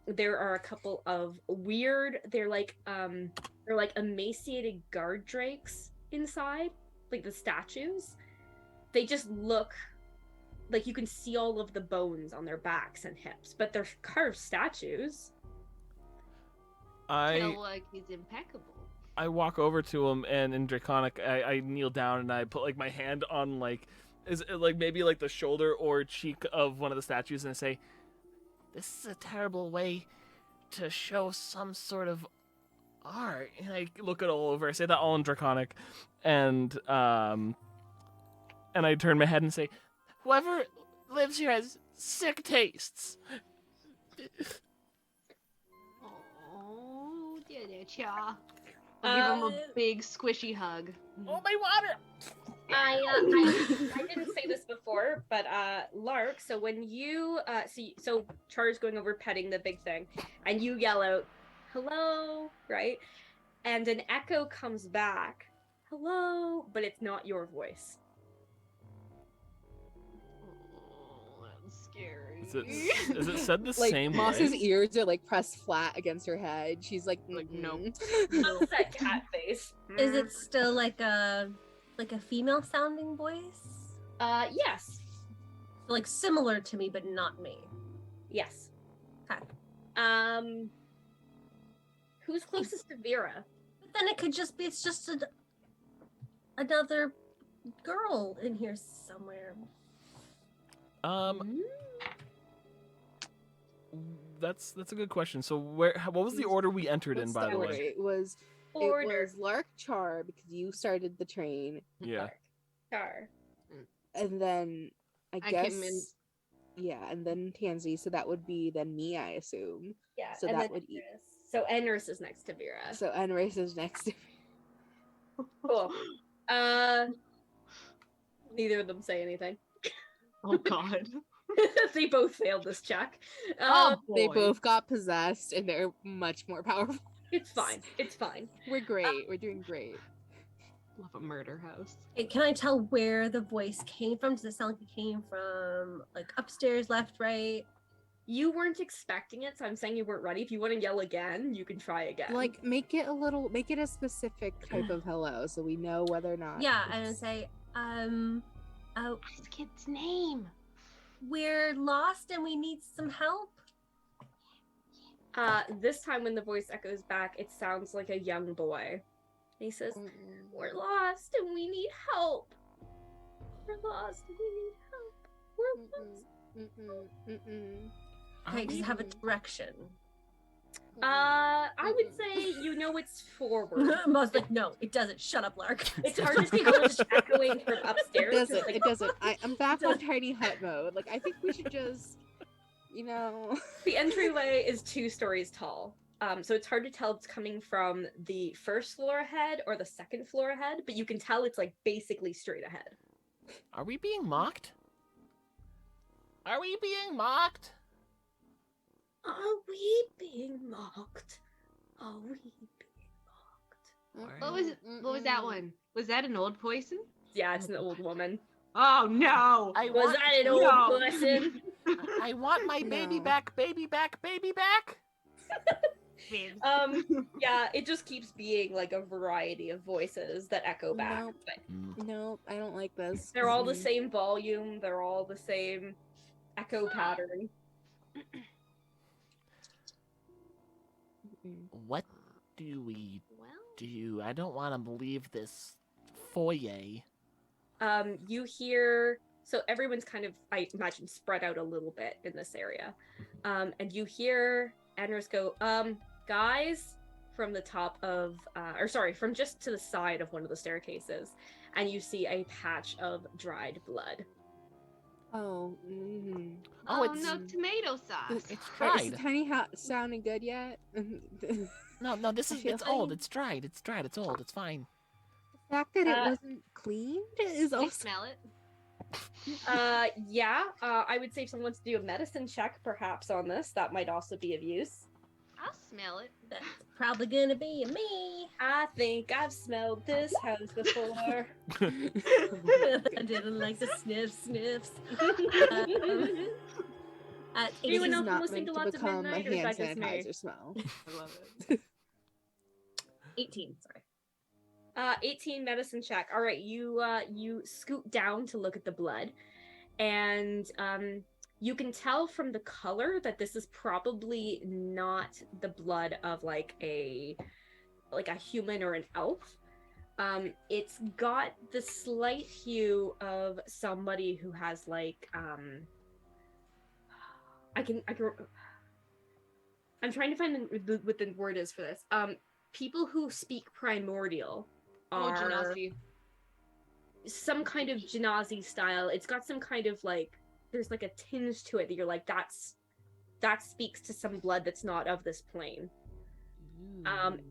There are a couple of weird, they're like emaciated guard drakes inside, like the statues. They just look like you can see all of the bones on their backs and hips, but they're carved statues. Feel like he's impeccable. I walk over to him and in Draconic I kneel down and I put like my hand on like is it like maybe like the shoulder or cheek of one of the statues and I say, This is a terrible way to show some sort of art. and I look it all over. I say that all in Draconic, and I turn my head and say, Whoever lives here has sick tastes. Oh, dear Cha. I'll give him a big squishy hug. Oh, my water! I didn't say this before, but Lark, so when you so Char's going over petting the big thing, and you yell out, "Hello," right? And an echo comes back, "Hello," but it's not your voice. Oh, that's scary. is it said the Like same Moss's way? ears are like pressed flat against her head. She's like, Like, nope. What's that cat face? Is it still like a female sounding voice? Yes. Like similar to me, but not me. Yes. Okay. Who's closest to Vera? But then it could just be it's just another girl in here somewhere. That's a good question. So what was the order we entered in, What's by the order? way? It was Lark, Char, because you started the train, Yeah. Char. and then I I guess came in- yeah, and then Tansy. So that would be then me, I assume. Yeah. So and that then would eat. Enris. So Enris is next to Vera. So Enris is next. Cool. Neither of them say anything. Oh God. They both failed this check. Oh, They boy. both got possessed, and they're much more powerful. It's fine. It's fine. We're great. We're doing great. Love a murder house. Hey, can I tell where the voice came from? Does it sound like it came from like upstairs, left, right? You weren't expecting it, so I'm saying you weren't ready. If you want to yell again, you can try again. Like, make it a specific type of hello, so we know whether or not. Yeah, and I say, Ask its name. we're lost and we need some help. This time when the voice echoes back, it sounds like a young boy. He says, "We're lost and we need help. We're lost and we need help. We're lost." Okay, does it have a direction? I would say you know it's forward. Most like, no, it doesn't. Shut up, Lark. It's hard to see how it's echoing from It upstairs. doesn't. Like, It doesn't. I'm back on tiny hut mode. Like, I think we should just, you know. the entryway is 2 stories tall. So it's hard to tell if it's coming from the first floor ahead or the second floor ahead, but you can tell it's like basically straight ahead. Are we being mocked? Are we being mocked? Are we being mocked? Are we being mocked? What was that one? Was that an old person? Yeah, it's an old woman. Oh no! Was that an old person? I want my baby No. back, baby back, baby back. Yeah, it just keeps being like a variety of voices that echo back. Nope. But No, I don't like this. they're all the same volume, they're all the same echo pattern. What do we Well, do? I don't want to leave this foyer. You hear, so everyone's kind of, I imagine, spread out a little bit in this area. And you hear Anders go, guys, from the top of, from just to the side of one of the staircases, and you see a patch of dried blood. Oh. Oh, it's no, tomato sauce. it's Is dried. the tiny hut sounding good yet? The No, this I is feel it's old. like- It's dried. It's dried. It's old. It's fine. fact that it wasn't cleaned is I also. smell it. I would say if someone wants to do a medicine check perhaps on this, that might also be of use. I'll smell it. That's probably gonna be me. I think I've smelled this house before. I didn't like the sniffs. At This Anyone is else not listening meant to to lots of become a midnight, or is hand that just me? sanitizer smell. I love it. 18, sorry. 18 medicine check. All right, you scoot down to look at the blood, and you can tell from the color that this is probably not the blood of like a human or an elf. It's got the slight hue of somebody who has like I'm trying to find what the word is for this. People who speak primordial are Genasi. some kind of Genasi style. It's got some kind of like, there's like a tinge to it that you're like, that speaks to some blood that's not of this plane.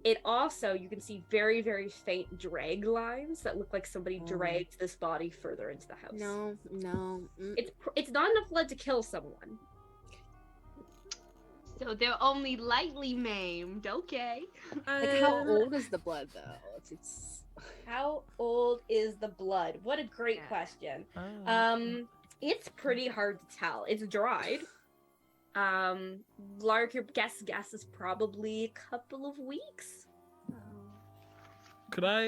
It also, you can see very, very faint drag lines that look like somebody dragged this body further into the house. No. It's not enough blood to kill someone. So they're only lightly maimed. Okay. Like, how old is the blood though? It's How old is the blood? What a great Yeah. question. Oh. It's pretty hard to tell. It's dried. Lark, your guess is probably a couple of weeks. Could I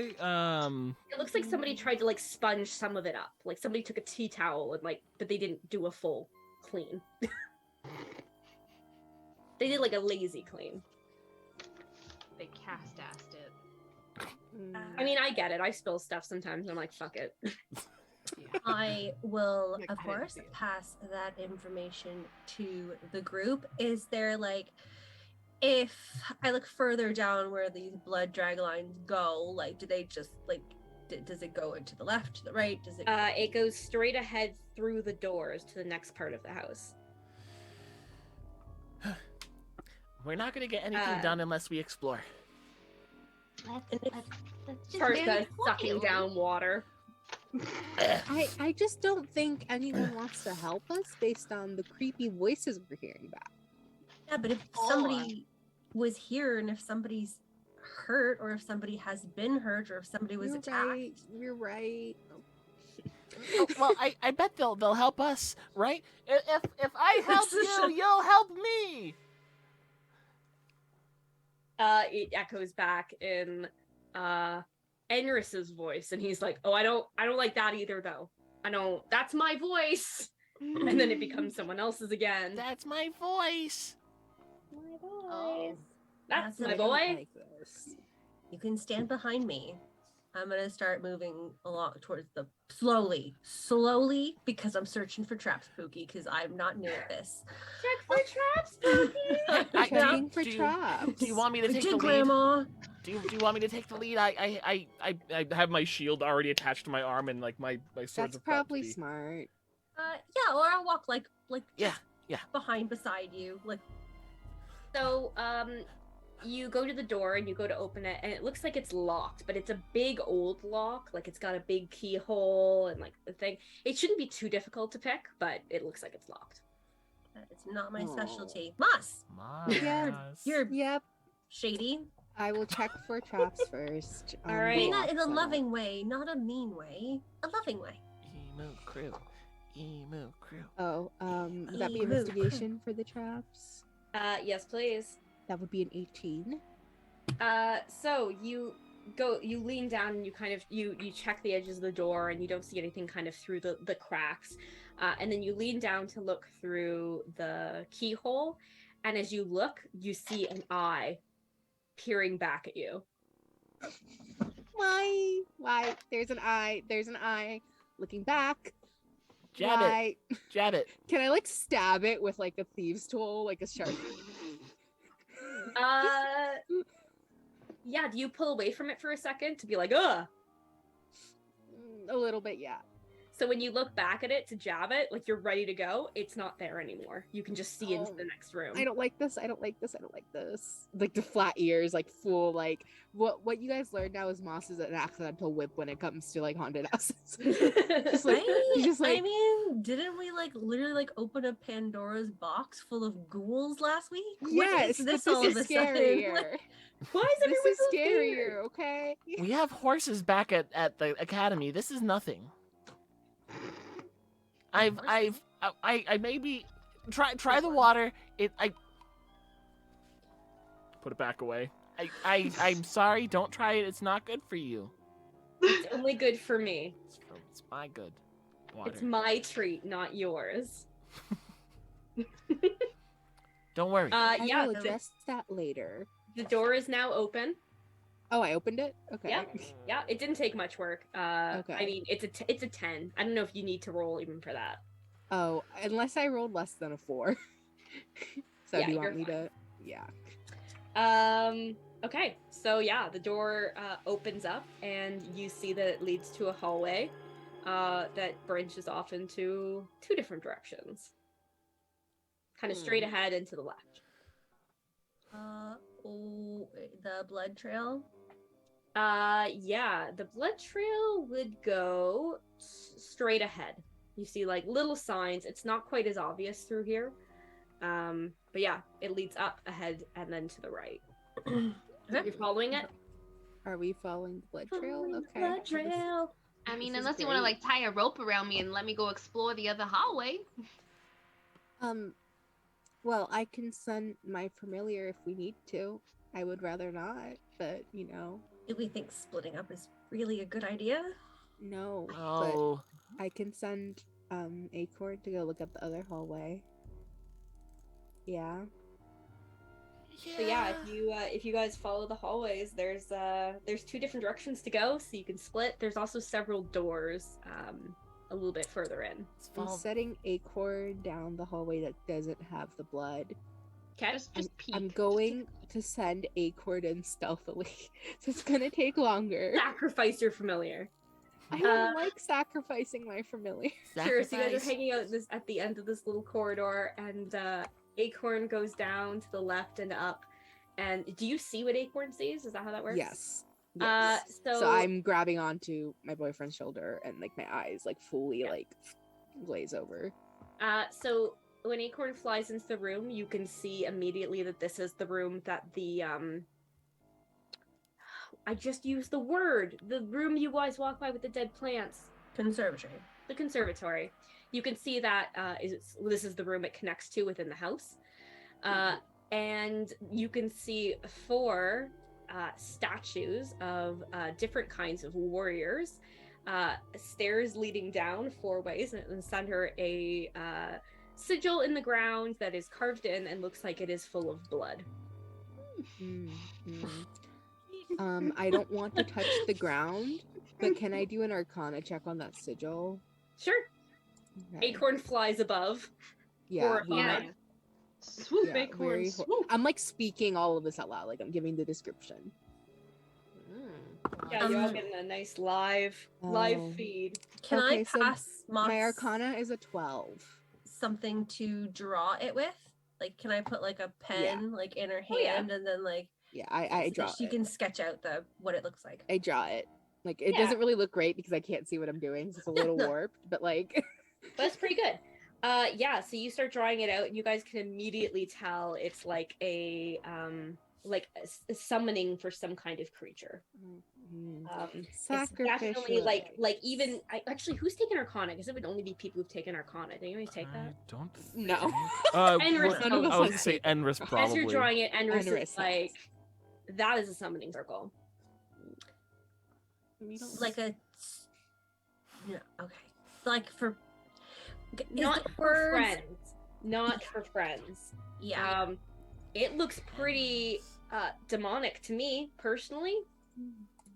It looks like somebody tried to like sponge some of it up. Like somebody took a tea towel and but they didn't do a full clean. They did like a lazy clean. They cast-assed it. I mean, I get it. I spill stuff sometimes. I'm like, fuck it. Yeah. I will, Like, of I didn't course, see it. pass that information to the group. Is there like, if I look further down where these blood drag lines go, like, do they just like, does it go to the left, to the right? Does it? It goes straight ahead through the doors to the next part of the house. We're not gonna get anything done unless we explore. Let's just Starts very sucking quietly. down water. I just don't think anyone wants to help us based on the creepy voices we're hearing back. Yeah, but if somebody was here and if somebody's hurt or if somebody has been hurt or if somebody was You're attacked, right. You're right. Oh, well, I bet they'll help us, right? If I help you, you'll help me. It echoes back in Enris's voice, and he's like, "Oh, I don't like that either, though. I don't. That's my voice." And then it becomes someone else's again. That's my voice. My voice. Oh, That's my I boy. Like this. You can stand behind me. I'm gonna start moving along towards the slowly, because I'm searching for traps, Pookie, because I'm not new at this. Check for traps, Pookie. Checking for do you- traps. Do you want me to We take did, the lead? Grandma. Do you want me to take the lead? I have my shield already attached to my arm, and like my swords That's have got to probably be- smart. Yeah, or I'll walk like Yeah, just yeah. beside you, like. So, you go to the door and you go to open it, and it looks like it's locked, but it's a big old lock. Like it's got a big keyhole and like the thing. It shouldn't be too difficult to pick, but it looks like it's locked. It's not my Oh. specialty. Moss, Yeah. you're Yep. shady. I will check for traps first. All on right. the Mean that in a setup. loving way, not a mean way. A loving way. Emu crew. Emu crew. Oh, would that be Emu. investigation for the traps? Yes, please. That would be an 18. So you lean down and you kind of you check the edges of the door and you don't see anything kind of through the cracks, and then you lean down to look through the keyhole, and as you look, you see an eye peering back at you. Why? There's an eye. There's an eye looking back. Jab Why? it. Jab it. Can I like stab it with like a thieves' tool, like a sharp? Yeah, do you pull away from it for a second to be like, ugh? A little bit, yeah. So when you look back at it to jab it, like you're ready to go, it's not there anymore. You can just see into Oh, the next room. I don't like this. I don't like this. I don't like this. Like the flat ears, like full, like what you guys learned now is Moss is an accidental whip when it comes to like haunted houses. Just like, Right? just like I mean, didn't we like literally like open a Pandora's box full of ghouls last week? yes, What but is this all this of is a sudden? scarier. Like, Why is This everyone is so scared? scarier. Okay. We have horses back at the academy. This is nothing. I maybe try the water. Put it back away. I'm sorry. Don't try it. It's not good for you. It's only good for me. It's my good water. It's my treat, not yours. Don't worry. I Yeah, will address that later. the door is now open. Oh, I opened it. Okay. Yeah. Yeah, it didn't take much work. Okay. I mean, it's a 10. I don't know if you need to roll even for that. Oh, unless I rolled less than a 4. So Yeah, do you you're want me to? Yeah. Okay, so yeah, the door opens up and you see that it leads to a hallway that branches off into 2 different directions. Kind of straight ahead and to the left. the blood trail. Yeah, the blood trail would go straight ahead. You see like little signs. It's not quite as obvious through here. But yeah, it leads up ahead and then to the right. You're following it? Are we following the blood trail? Following the Okay. blood trail. I mean, This is unless you want to great. like tie a rope around me and let me go explore the other hallway. Well, I can send my familiar if we need to. I would rather not, but you know, Do we think splitting up is really a good idea? no. Oh, But I can send Acorn to go look at the other hallway. Yeah. So yeah, if you guys follow the hallways, there's 2 different directions to go, so you can split. There's also several doors a little bit further in. I'm setting Acorn down the hallway that doesn't have the blood. Okay. Just peek. I'm going to send Acorn in stealthily. So it's gonna take longer. Sacrifice your familiar. I don't like sacrificing my familiar. Sure, so you guys sacrifice. are hanging out at the end of this little corridor, and Acorn goes down to the left and up. And do you see what Acorn sees? Is that how that works? Yes. Yes. So- So I'm grabbing onto my boyfriend's shoulder and like my eyes like fully like glaze over. So when Acorn flies into the room, you can see immediately that this is the room that the I just used the word. The room you guys walk by with the dead plants. Conservatory. the conservatory. You can see that this is the room it connects to within the house. And you can see 4 statues of different kinds of warriors. Stairs leading down 4 ways, and in the center a sigil in the ground that is carved in and looks like it is full of blood. I don't want to touch the ground, but can I do an Arcana check on that sigil? Sure. Okay. Acorn flies above. Yeah, Horrified. Swoop, yeah, acorn, very swoop. I'm like speaking all of this out loud, like I'm giving the description. Yeah, you're all getting a nice live feed. Can Okay, I so pass Mox My Arcana is a 12. something to draw it with? Like, can I put like a pen like in her hand Oh, yeah. and then like Yeah, I so draw that she it. can sketch out what it looks like? I draw it. Like it Yeah. doesn't really look great because I can't see what I'm doing. So it's a little warped, but like But it's pretty good. Yeah, so you start drawing it out and you guys can immediately tell it's like a summoning for some kind of creature. It's definitely like even actually who's taken Arcana? Because it would only be people who've taken Arcana. Did anybody take that? I don't think No. Enris I knows. was gonna say Enris probably. As you're drawing it, Enris Enris is like that is a summoning circle. Like a no, okay. Like for Not for friends. Not for friends. Yeah. It looks pretty demonic to me personally.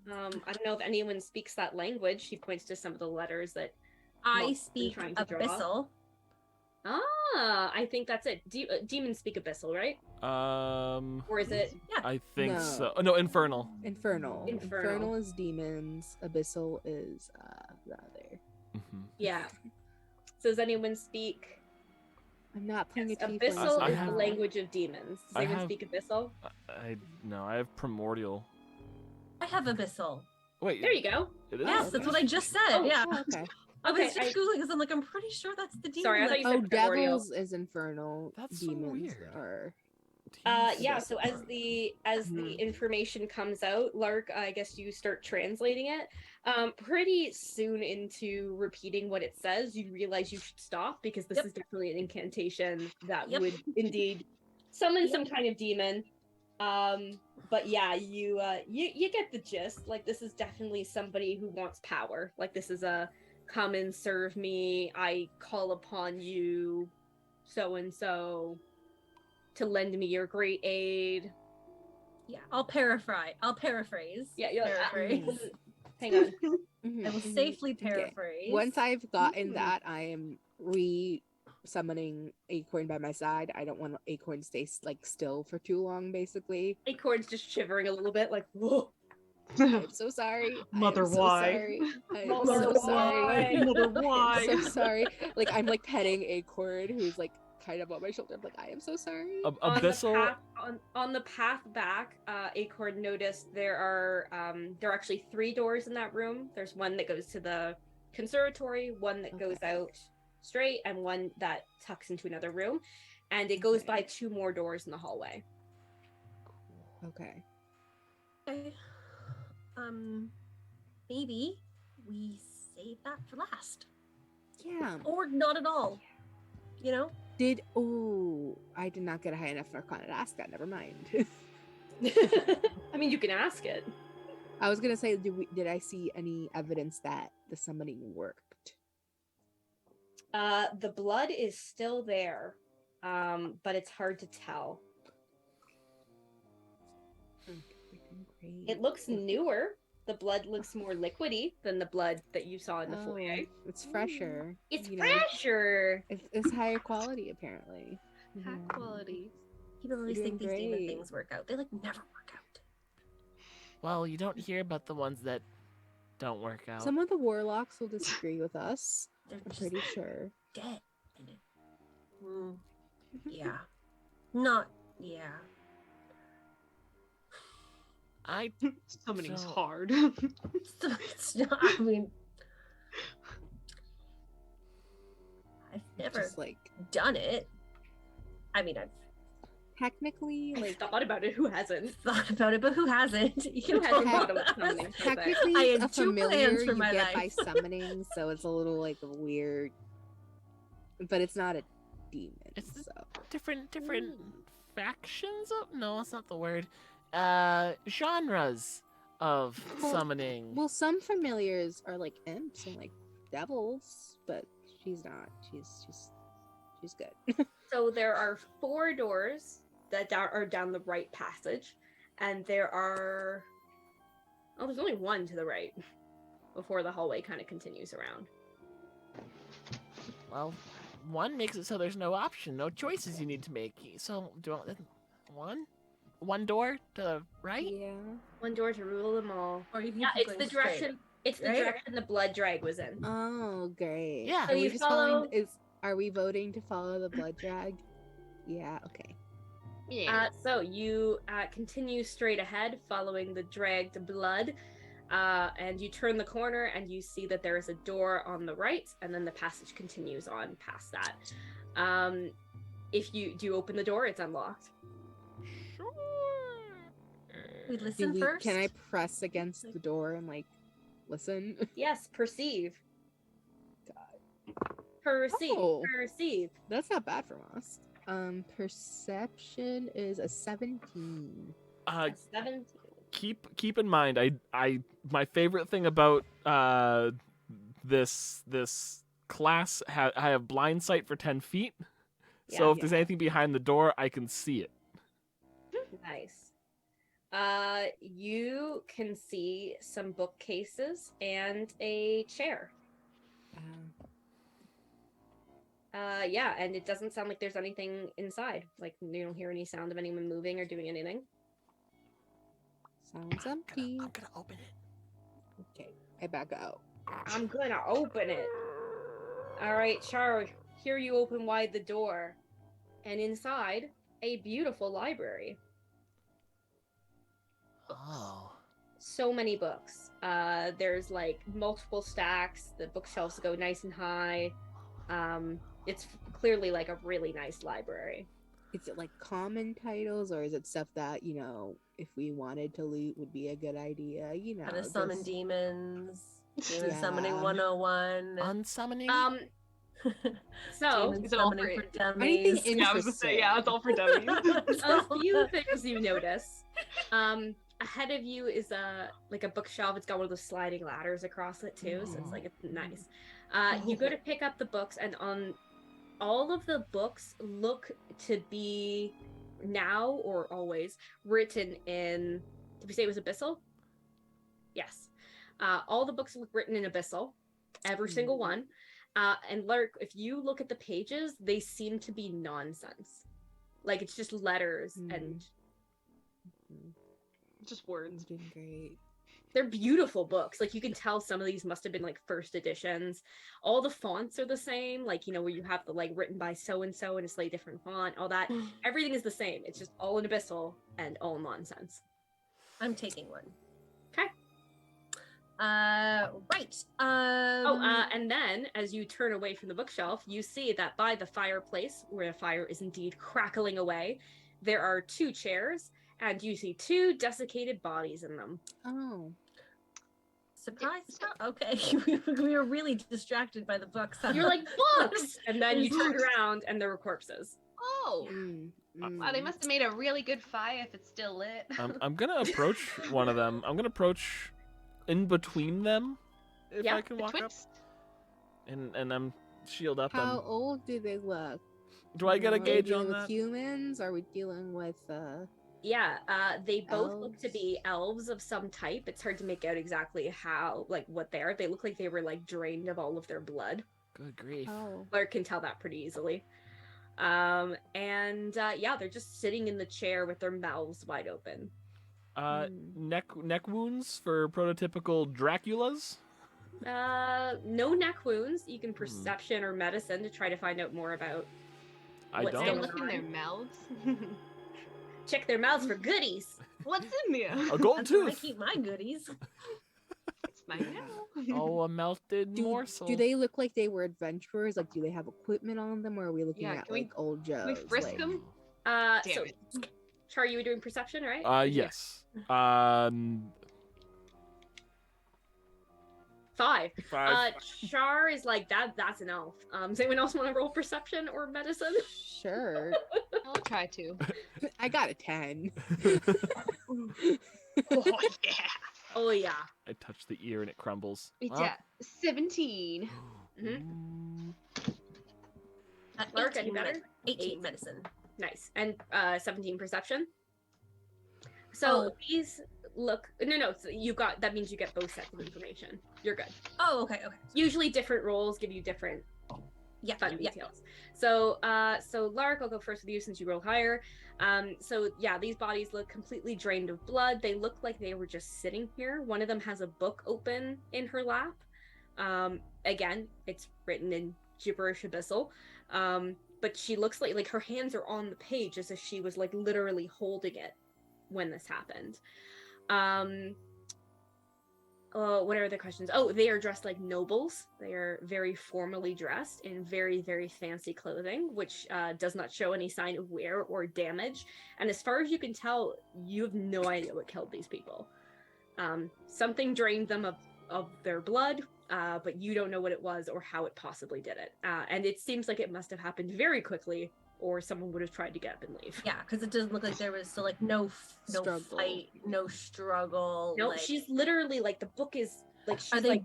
I don't know if anyone speaks that language. He points to some of the letters that I Mox has been speak trying to draw. abyssal. I think that's it. Demons speak abyssal, right? Or is it? I think No. so. Oh, no, infernal. Infernal. Infernal. Infernal is demons. Abyssal is rather. Mhm. Yeah. So does anyone speak? I'm not playing Yes, a tiefling. abyssal I is have- the language of demons. Does I anyone have- speak abyssal? I have primordial. I have abyssal. Wait, There you go. it is. Yes, that's what I just said. Oh, yeah. Oh, okay. I was Okay, just googling because I'm like, I'm pretty sure that's the demon. Sorry, I thought you said Oh, primordial. devils is infernal. That's so demons weird. are. Yeah, so as the information comes out, Lark, I guess you start translating it. Pretty soon into repeating what it says, you realize you should stop because this Yep. is definitely an incantation that Yep. would indeed summon some kind of demon. But yeah, you get the gist. Like, this is definitely somebody who wants power. Like, this is a come and serve me, I call upon you, so and so, to lend me your great aid. Yeah, I'll paraphrase. Yeah, you're like, Paraphrase. hang on. I will safely paraphrase. Once I've gotten that, I am summoning Acorn by my side. I don't want Acorn to stay like still for too long, basically. Acorn's just shivering a little bit, like, whoa. I'm so sorry. Mother, I am so why? sorry. I am Mother, so sorry. why? Mother, I'm why? so sorry. Like I'm like petting Acorn, who's like kind of on my shoulder. I'm like, I am so sorry. Abyssal. On the path back, Acorn noticed there are actually 3 doors in that room. There's one that goes to the conservatory, one that goes out straight, and one that tucks into another room. And it goes by 2 more doors in the hallway. Okay. Okay. Maybe we save that for last, Yeah. or not at all. You know. I did not get a high enough Arcana to ask that. Never mind. I mean, you can ask it. I was gonna say, did I see any evidence that the summoning worked? The blood is still there, but it's hard to tell. It looks newer. The blood looks more liquidy than the blood that you saw in the foyer. It's fresher. It's you know. fresher. It's higher quality, apparently. High Mhm. quality. People always You're think these doing demon great. things work out. They like never work out. Well, you don't hear about the ones that don't work out. Some of the warlocks will disagree with us. They're I'm just pretty sure. dead. Yeah. Not. Yeah. I Summoning's So- hard. So it's not. I mean, I've never Just like done it. I mean, I've technically, I like, thought about it. Who hasn't? Thought about it, but who hasn't? You Who can hasn't totally thought about ask. summoning? technically I a had 2 plans familiar for you my get by life. summoning, so it's a little like a weird, but it's not a demon. It's the- So different factions of no, that's not the word. Genres of Well- summoning. well, some familiars are like imps and like devils, but she's not. She's good. So there are 4 doors that are down the right passage, and there are. Oh, there's only one to the right before the hallway kind of continues around. Well, one makes it so there's no option, no choices you need to make. So do I, one door to the right? Yeah. One door to rule them all. Or you can Yeah, keep it's the going straight. direction. It's the right? direction the blood drag was in. Oh, great. Yeah. Are So we you just follow- following? Are we voting to follow the blood drag? Yeah. Okay. Yeah. So you continue straight ahead, following the dragged blood, and you turn the corner and you see that there is a door on the right, and then the passage continues on past that. If you do open the door, it's unlocked. Sure. We listen Do we, first. can I press against the door and like listen? Yes, perceive. Perceive. Oh. Perceive. That's not bad from us. Perception is a 17. 17. Keep in mind, I my favorite thing about this class, I have blind sight for 10 feet. So Yeah. if there's anything behind the door, I can see it. Nice. You can see some bookcases and a chair. Yeah, and it doesn't sound like there's anything inside. Like you don't hear any sound of anyone moving or doing anything. Sounds empty. I'm gonna open it. Okay, I back out. I'm gonna open it. All right, Char, here you open wide the door, and inside, a beautiful library. Oh. So many books. There's like multiple stacks. The bookshelves go nice and high. It's clearly like a really nice library. Is it like common titles, or is it stuff that, you know, if we wanted to loot would be a good idea? You know, How to summon just- demons. Demon Yeah. summoning 101. Unsummoning? So Demon Is it all summoning for- for dummies. Anything Yeah, I was gonna say, yeah, it's all for dummies. a few things you notice. Ahead of you is a bookshelf. It's got one of those sliding ladders across it too, so it's nice. You go to pick up the books, and on all of the books look to be now or always written in. Did we say it was Abyssal? Yes. All the books look written in Abyssal, every single one. And Lark, if you look at the pages, they seem to be nonsense. Like it's just letters and Just words. Doing great. they're beautiful books. Like you can tell some of these must have been like first editions. All the fonts are the same, like you know where you have the like written by so and so in a slightly different font, all that. Everything is the same. It's just all in Abyssal and all nonsense. I'm taking one. Okay. Right. And then as you turn away from the bookshelf, you see that by the fireplace, where the fire is indeed crackling away, there are 2 chairs, and you see 2 desiccated bodies in them. Oh. Surprise! Okay, we were really distracted by the books. You're like, books! And then you turn around and there were corpses. Oh. Wow, they must have made a really good fire if it's still lit. I'm gonna approach one of them. I'm gonna approach in between them if Yeah, I can The walk up, twins? and I'm shield up. How old do they look? Do I get a Are we gauge dealing on with that? humans? Are we dealing with Yeah, they both look to Elves? be elves of some type. It's hard to make out exactly how, like, what they are. They look like they were, like, drained of all of their blood. Good grief. Oh. Lark can tell that pretty easily. Yeah, they're just sitting in the chair with their mouths wide open. Neck wounds for prototypical Draculas. No neck wounds. You can perception or medicine to try to find out more about. I What's Can I don't. going look in on? their mouths? Check their mouths for goodies. What's in there? A gold That's where I tooth. keep my goodies. It's my mouth. Oh, a melted morsel. Do they look like they were adventurers? Like, do they have equipment on them, or are we looking Yeah, at can we- like old Joes? Can we frisk like... them? Damn So, it. Char, you were doing perception, right? Yes. 5. 5. Char is like that's an elf. Does anyone else want to roll perception or medicine? Sure. I'll try to. I got a 10. Oh yeah. Oh yeah. I touch the ear and it crumbles. It's Well, at 17. ooh. Lark, any 18 better? med- 18 8. medicine. Nice. And 17 perception. So these look no, so you got that means you get both sets of information. You're good. Oh, okay. Usually different roles give you different Yeah, fun yeah. details. So Lark, I'll go first with you since you roll higher. So yeah, these bodies look completely drained of blood. They look like they were just sitting here. One of them has a book open in her lap. Again, it's written in gibberish abyssal. But she looks like her hands are on the page as if she was like literally holding it when this happened. What are the questions? Oh, they are dressed like nobles. They are very formally dressed in very, very fancy clothing, which does not show any sign of wear or damage. And as far as you can tell, you have no idea what killed these people. Something drained them of their blood, but you don't know what it was or how it possibly did it. And it seems like it must have happened very quickly, or someone would have tried to get up and leave. Yeah, because it doesn't look like there was no Struggle. fight, no struggle. No, like, she's literally like the book is like she's Are they like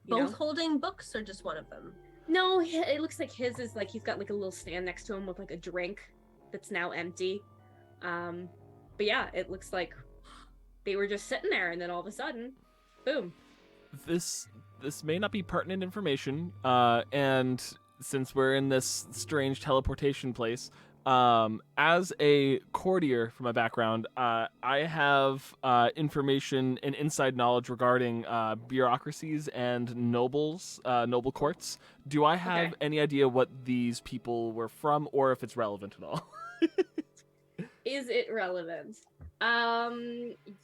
you both know? holding books or just one of them? No, it looks like his is like he's got like a little stand next to him with like a drink that's now empty. But yeah, it looks like they were just sitting there and then all of a sudden, boom. This may not be pertinent information, and since we're in this strange teleportation place, as a courtier from my background, I have information and inside knowledge regarding bureaucracies and noble courts. Do I have any idea what these people were from, or if it's relevant at all? Is it relevant?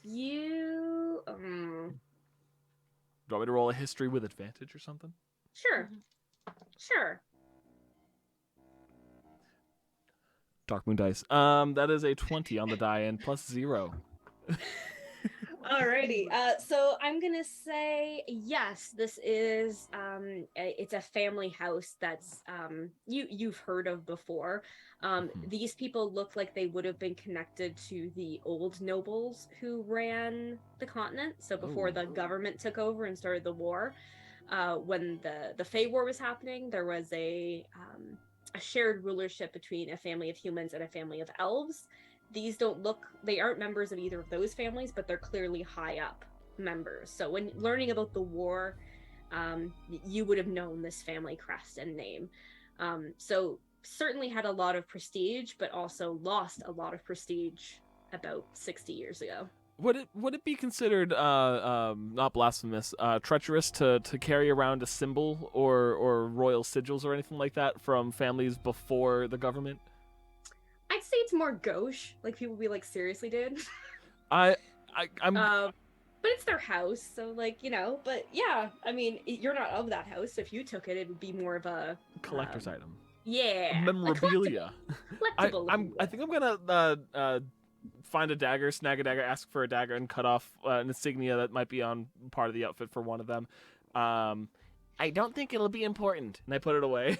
You Do you want me to roll a history with advantage or something? sure. Sure. Dark Moon dice. That is a 20 on the die and plus 0. Alrighty. So I'm gonna say yes. This is it's a family house that's you've heard of before. These people look like they would have been connected to the old nobles who ran the continent. So before the government took over and started the war, when the Fey War was happening, there was a shared rulership between a family of humans and a family of elves. These they aren't members of either of those families, but they're clearly high up members. So when learning about the war, you would have known this family crest and name. So certainly had a lot of prestige, but also lost a lot of prestige about 60 years ago. Would it be considered not blasphemous, treacherous to carry around a symbol or royal sigils or anything like that from families before the government? I'd say it's more gauche. Like people be like, seriously, dude. I'm But it's their house, so like But yeah, I mean, you're not of that house. So if you took it, it would be more of a collector's item. Yeah, Memorabilia. collectible. I think I'm gonna find a dagger, snag a dagger, ask for a dagger, and cut off an insignia that might be on part of the outfit for one of them. I don't think it'll be important, and I put it away.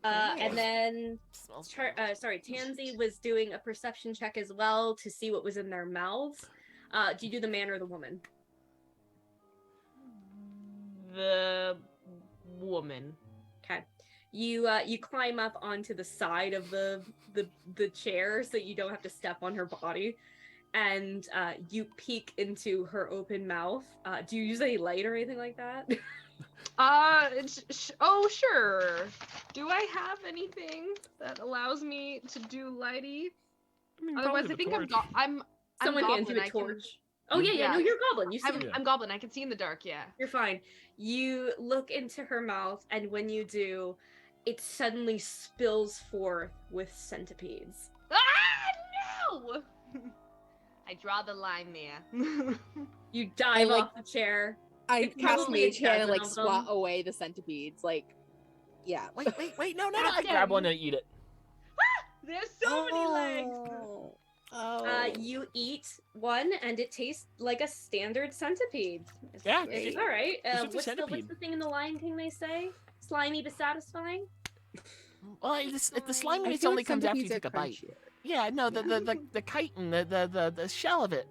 And then, Tansy was doing a perception check as well to see what was in their mouths. Do you do the man or the woman? The woman. Okay. You climb up onto the side of the chair so you don't have to step on her body, and you peek into her open mouth. Do you use any light or anything like that? Oh sure. Do I have anything that allows me to do lighty? Otherwise, I think I'm Someone hands you goblin, a I can- torch. Oh yeah. No, you're goblin. You see. I'm goblin. I can see in the dark. Yeah. You're fine. You look into her mouth, and when you do, it suddenly spills forth with centipedes. Ah no! I draw the line there. You dive I, like, off the chair. I It's cast probably a mage hand and dozen like of swat them. away the centipedes. Like Yeah. Wait, no. I grab one and eat it. There's so many legs. Oh. You eat one, and it tastes like a standard centipede. Yeah, It's it- all right. it's just a What's centipede. the thing in the Lion King they say? Slimy but satisfying. Well, the sliminess feel only like comes after you centipedes are take a bite. crunchier. Yeah, no, the chitin, the shell of it,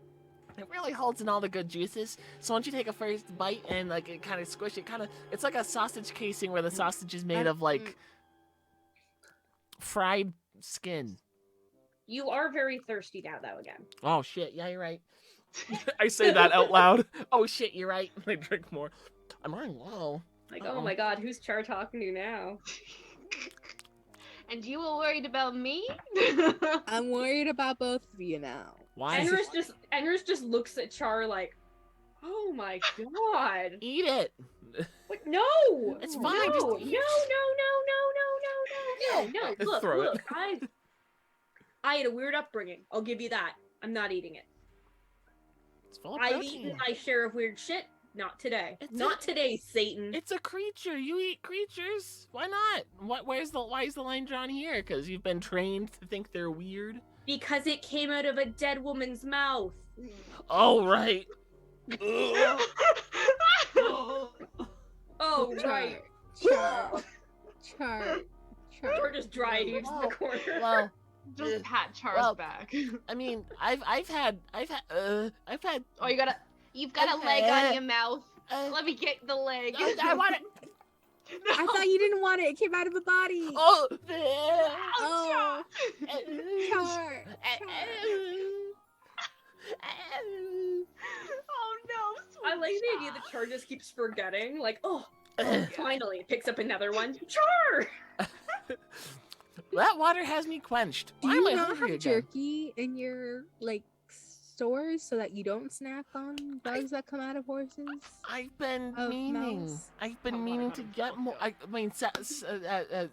it really holds in all the good juices. So once you take a first bite and like it kind of squish it, it's like a sausage casing where the sausage is made of like fried skin. You are very thirsty now, though. Again. Oh shit, yeah, you're right. I say that out loud. Oh shit, you're right. I drink more. I'm running low. Like, Uh-oh. oh my god, who's Char talking to now? And you were worried about me? I'm worried about both of you now. Why? Is it... Enris just looks at Char like, oh my god. Eat it. What? No! It's No, fine, just- no, no. Look, Throw it. I had a weird upbringing. I'll give you that. I'm not eating it. It's full of I've protein. eaten my share of weird shit. Not today. It's Not today, Satan. It's a creature. You eat creatures. Why not? Why is the line drawn here? Because you've been trained to think they're weird. Because it came out of a dead woman's mouth. Oh right. Oh, right. Char. Char just dry heaves in the corner. Well, Just pat Char's Well, back. I mean, I've had. Oh, you've got a leg on your mouth. Let me get the leg. I want it. No. I thought you didn't want it. It came out of a body. Oh. Oh. Char. Oh no. I like the idea that Char just keeps forgetting. Like, oh, finally, picks up another one. Char! That water has me quenched. Do Why you am I not hungry have again? jerky in your stores so that you don't snack on bugs that come out of horses? I've been Of meaning. mouse? I've been meaning to get more. I mean, it's.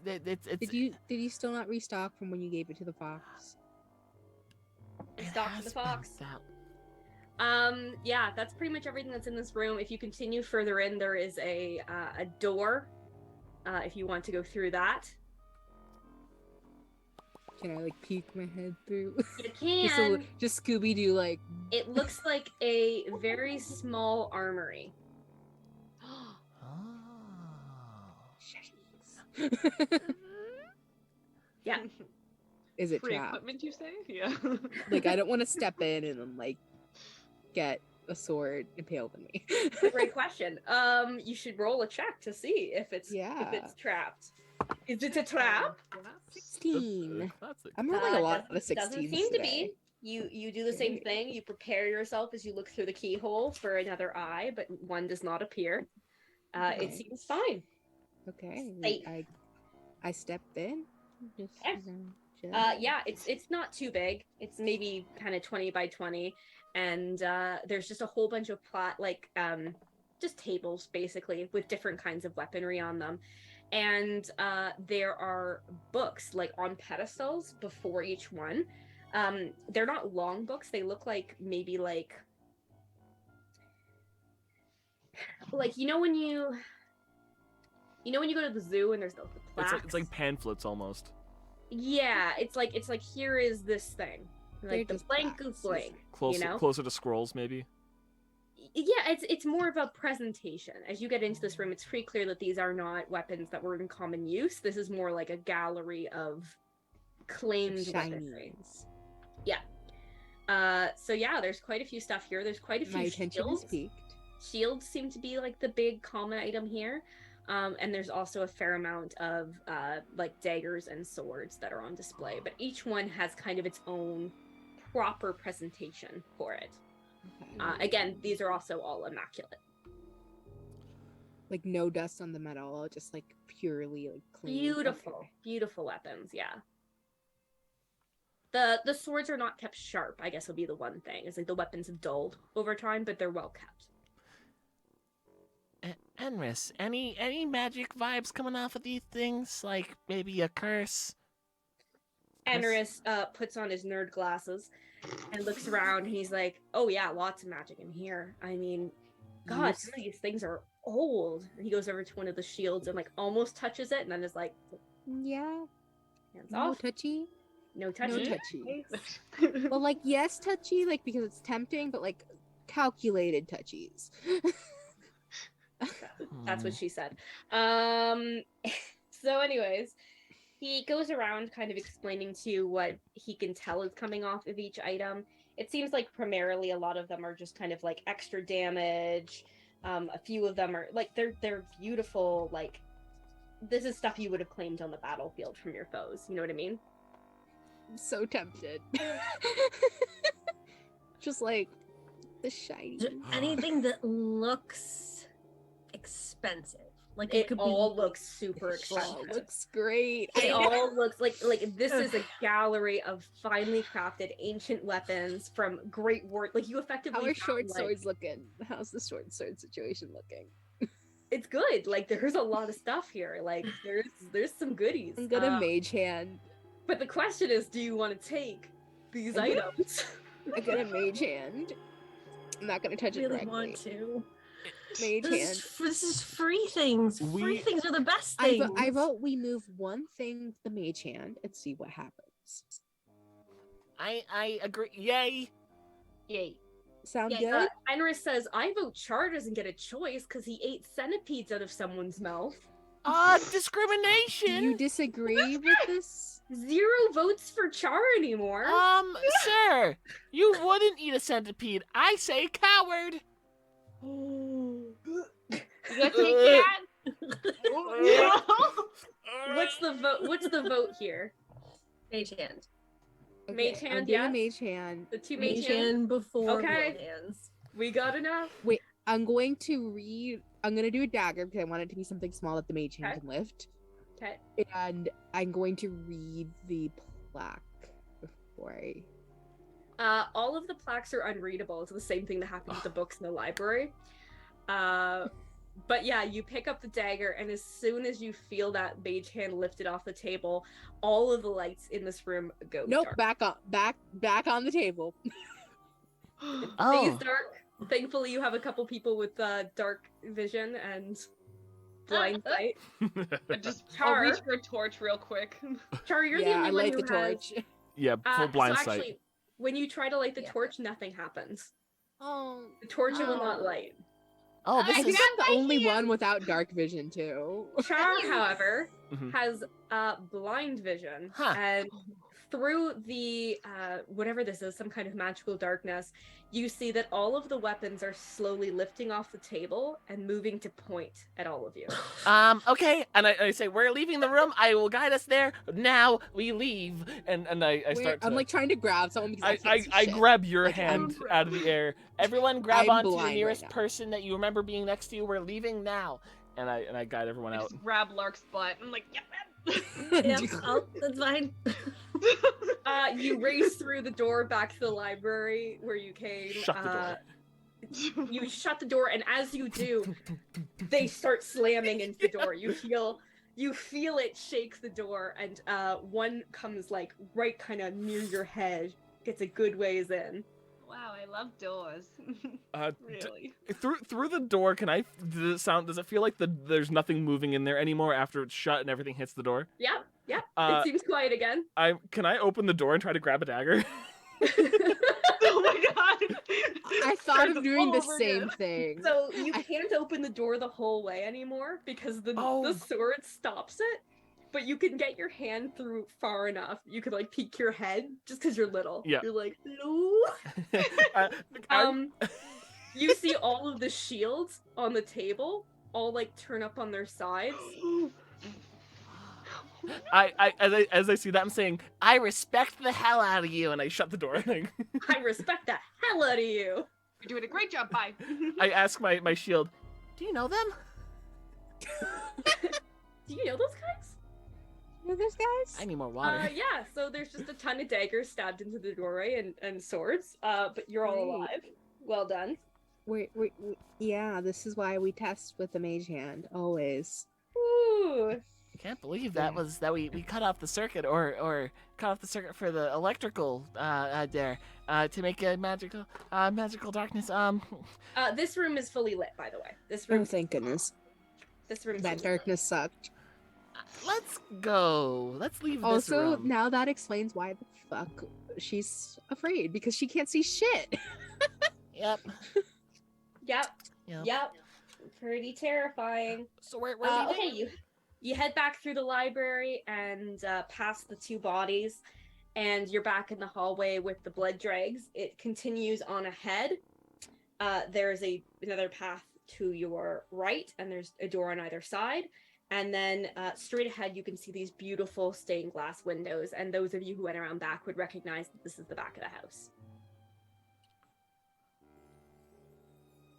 Did you still not restock from when you gave it to the fox? it Stock has the been fox. that- Yeah, that's pretty much everything that's in this room. If you continue further in, there is a door. If you want to go through that, Can I peek my head through? you can. just Scooby Doo It looks like a very small armory. Yeah. Is it Free trapped? equipment, you say? Yeah. I don't want to step in and then get a sword impaled in me. Great question. You should roll a check to see if it's trapped. Is it a trap? 16. That's it. I'm rolling a lot of Doesn't 16s seem to today. be. You do the same thing. You prepare yourself as you look through the keyhole for another eye, but one does not appear. It Okay. seems fine. Okay. Safe. I stepped in. Just, Yes. just- Yeah, it's not too big. It's maybe kind of 20 by 20, and there's just a whole bunch of just tables basically with different kinds of weaponry on them, and there are books on pedestals before each one. They're not long books. They look like maybe like when you go to the zoo and there's the plaques. It's like pamphlets almost. Yeah, it's like here is this thing, They're like the just blank plaques. blank. Closer to scrolls, maybe. Yeah, it's more of a presentation. As you get into this room, it's pretty clear that these are not weapons that were in common use. This is more like a gallery of claimed weaponry. shinies. So yeah, there's quite a few stuff here. There's quite a few My attention is shields. peaked. Shields seem to be the big common item here. And there's also a fair amount of daggers and swords that are on display, but each one has kind of its own proper presentation for it. Okay. Again, these are also all immaculate. No dust on them at all, just purely clean. Beautiful, Okay. beautiful weapons, yeah. The swords are not kept sharp, I guess would be the one thing. It's the weapons have dulled over time, but they're well kept. Enris, any magic vibes coming off of these things? Like maybe a curse? Enris puts on his nerd glasses and looks around, and he's like, oh yeah, lots of magic in here. I mean, God, some of these things are old. And he goes over to one of the shields and like almost touches it, and then is like, Yeah. hands No off. touchy. No No touching. touchy. Well, like, yes, touchy, like, because it's tempting, but like calculated touchies. That's what she said. So anyways, he goes around kind of explaining to you what he can tell is coming off of each item. It seems like primarily a lot of them are just kind of like extra damage. A few of them are like they're beautiful, like this is stuff you would have claimed on the battlefield from your foes, you know what I mean? I'm so tempted. Just like the shiny. Is there anything that looks expensive? Like It could all be looks super Oh, expensive. looks great. It all looks like this is a gallery of finely crafted ancient weapons from great war. Like you effectively How are found, short like, swords looking? How's the short sword situation looking? it's good. Like there's a lot of stuff here. Like there's some goodies. I'm gonna mage hand. But the question is, do you want to take these items? I got a mage hand. I'm not gonna touch it really directly. want to. Mage hand. This is free things. We- Free things are the best I things. vote we move one thing to the mage hand and see what happens. I agree. Yay. Yay. Sound Yeah, good? Enris says, I vote Char doesn't get a choice because he ate centipedes out of someone's mouth. Discrimination. You disagree with this? 0 votes for Char anymore. Sir, you wouldn't eat a centipede. I say coward. You gonna take that? What's the vote here? Mage hand. Mage I'm hand, doing yes? mage hand. The two Mage mage hands? hand before Okay. wield hands. We got enough. I'm going to read. I'm gonna do a dagger because I want it to be something small that the mage hand Okay. can lift. Okay. And I'm going to read the plaque before I. All of the plaques are unreadable. It's the same thing that happened with the books in the library. But yeah, you pick up the dagger, and as soon as you feel that mage hand lifted off the table, all of the lights in this room go Nope, dark. back on the table. Stays dark. Thankfully, you have a couple people with dark vision and blind sight. I'll Char, reach for a torch real quick. Char, you're the Yeah, only I one light who the has. torch. Yeah, full blind so sight. actually, when you try to light the Yeah. torch, nothing happens. Oh, The torch will Oh. not light. Oh, I this think is. I'm the only one without dark vision too. Char, however, Mhm. has blind vision, Huh. and through the whatever this is, some kind of magical darkness, you see that all of the weapons are slowly lifting off the table and moving to point at all of you. Okay, and I say we're leaving the room. I will guide us there. Now we leave, and I start. I'm to, like trying to grab someone because I can't see I shit. grab your Like, hand I'm- out of the air. Everyone, grab I'm onto the blind right nearest now. person that you remember being next to you. We're leaving now. And I guide everyone I out. just grab Lark's butt. I'm like, yep. Yep, that's fine. You race through the door back to the library where you came. Shut the door. You shut the door, and as you do, they start slamming into the door. You feel it shake the door, and one comes like right kind of near your head, gets a good ways in. Wow, I love doors. Really? Through the door, does it feel like there's nothing moving in there anymore after it's shut and everything hits the door? Yep. Uh, It seems quiet again. Can I open the door and try to grab a dagger? Oh my god! I thought Starts of doing the all over same again. thing. So you can't open the door the whole way anymore because the sword stops it. But you can get your hand through far enough. You could like peek your head just because you're little. Yeah. You're like, hello. I'm- You see all of the shields on the table all like turn up on their sides. as I see that, I'm saying, I respect the hell out of you, and I shut the door. And I respect the hell out of you. You're doing a great job. Bye. I ask my shield, Do you know them? Do you know those guys? You know those guys? I need more water. Yeah, so there's just a ton of daggers stabbed into the doorway and swords. But you're all Great. alive. Well done. Yeah, this is why we test with the mage hand always. Ooh. Can't believe that we cut off the circuit or cut off the circuit for the electrical there to make a magical darkness. This room is fully lit, by the way. This Oh, room. thank goodness. This room. That darkness sucked. Let's go. Let's leave this Also, room. now that explains why the fuck she's afraid, because she can't see shit. Yep. Yep. Pretty terrifying. So we're Okay, you head back through the library and past the two bodies, and you're back in the hallway with the blood dregs. It continues on ahead. There's another path to your right, and there's a door on either side. And then straight ahead, you can see these beautiful stained glass windows. And those of you who went around back would recognize that this is the back of the house.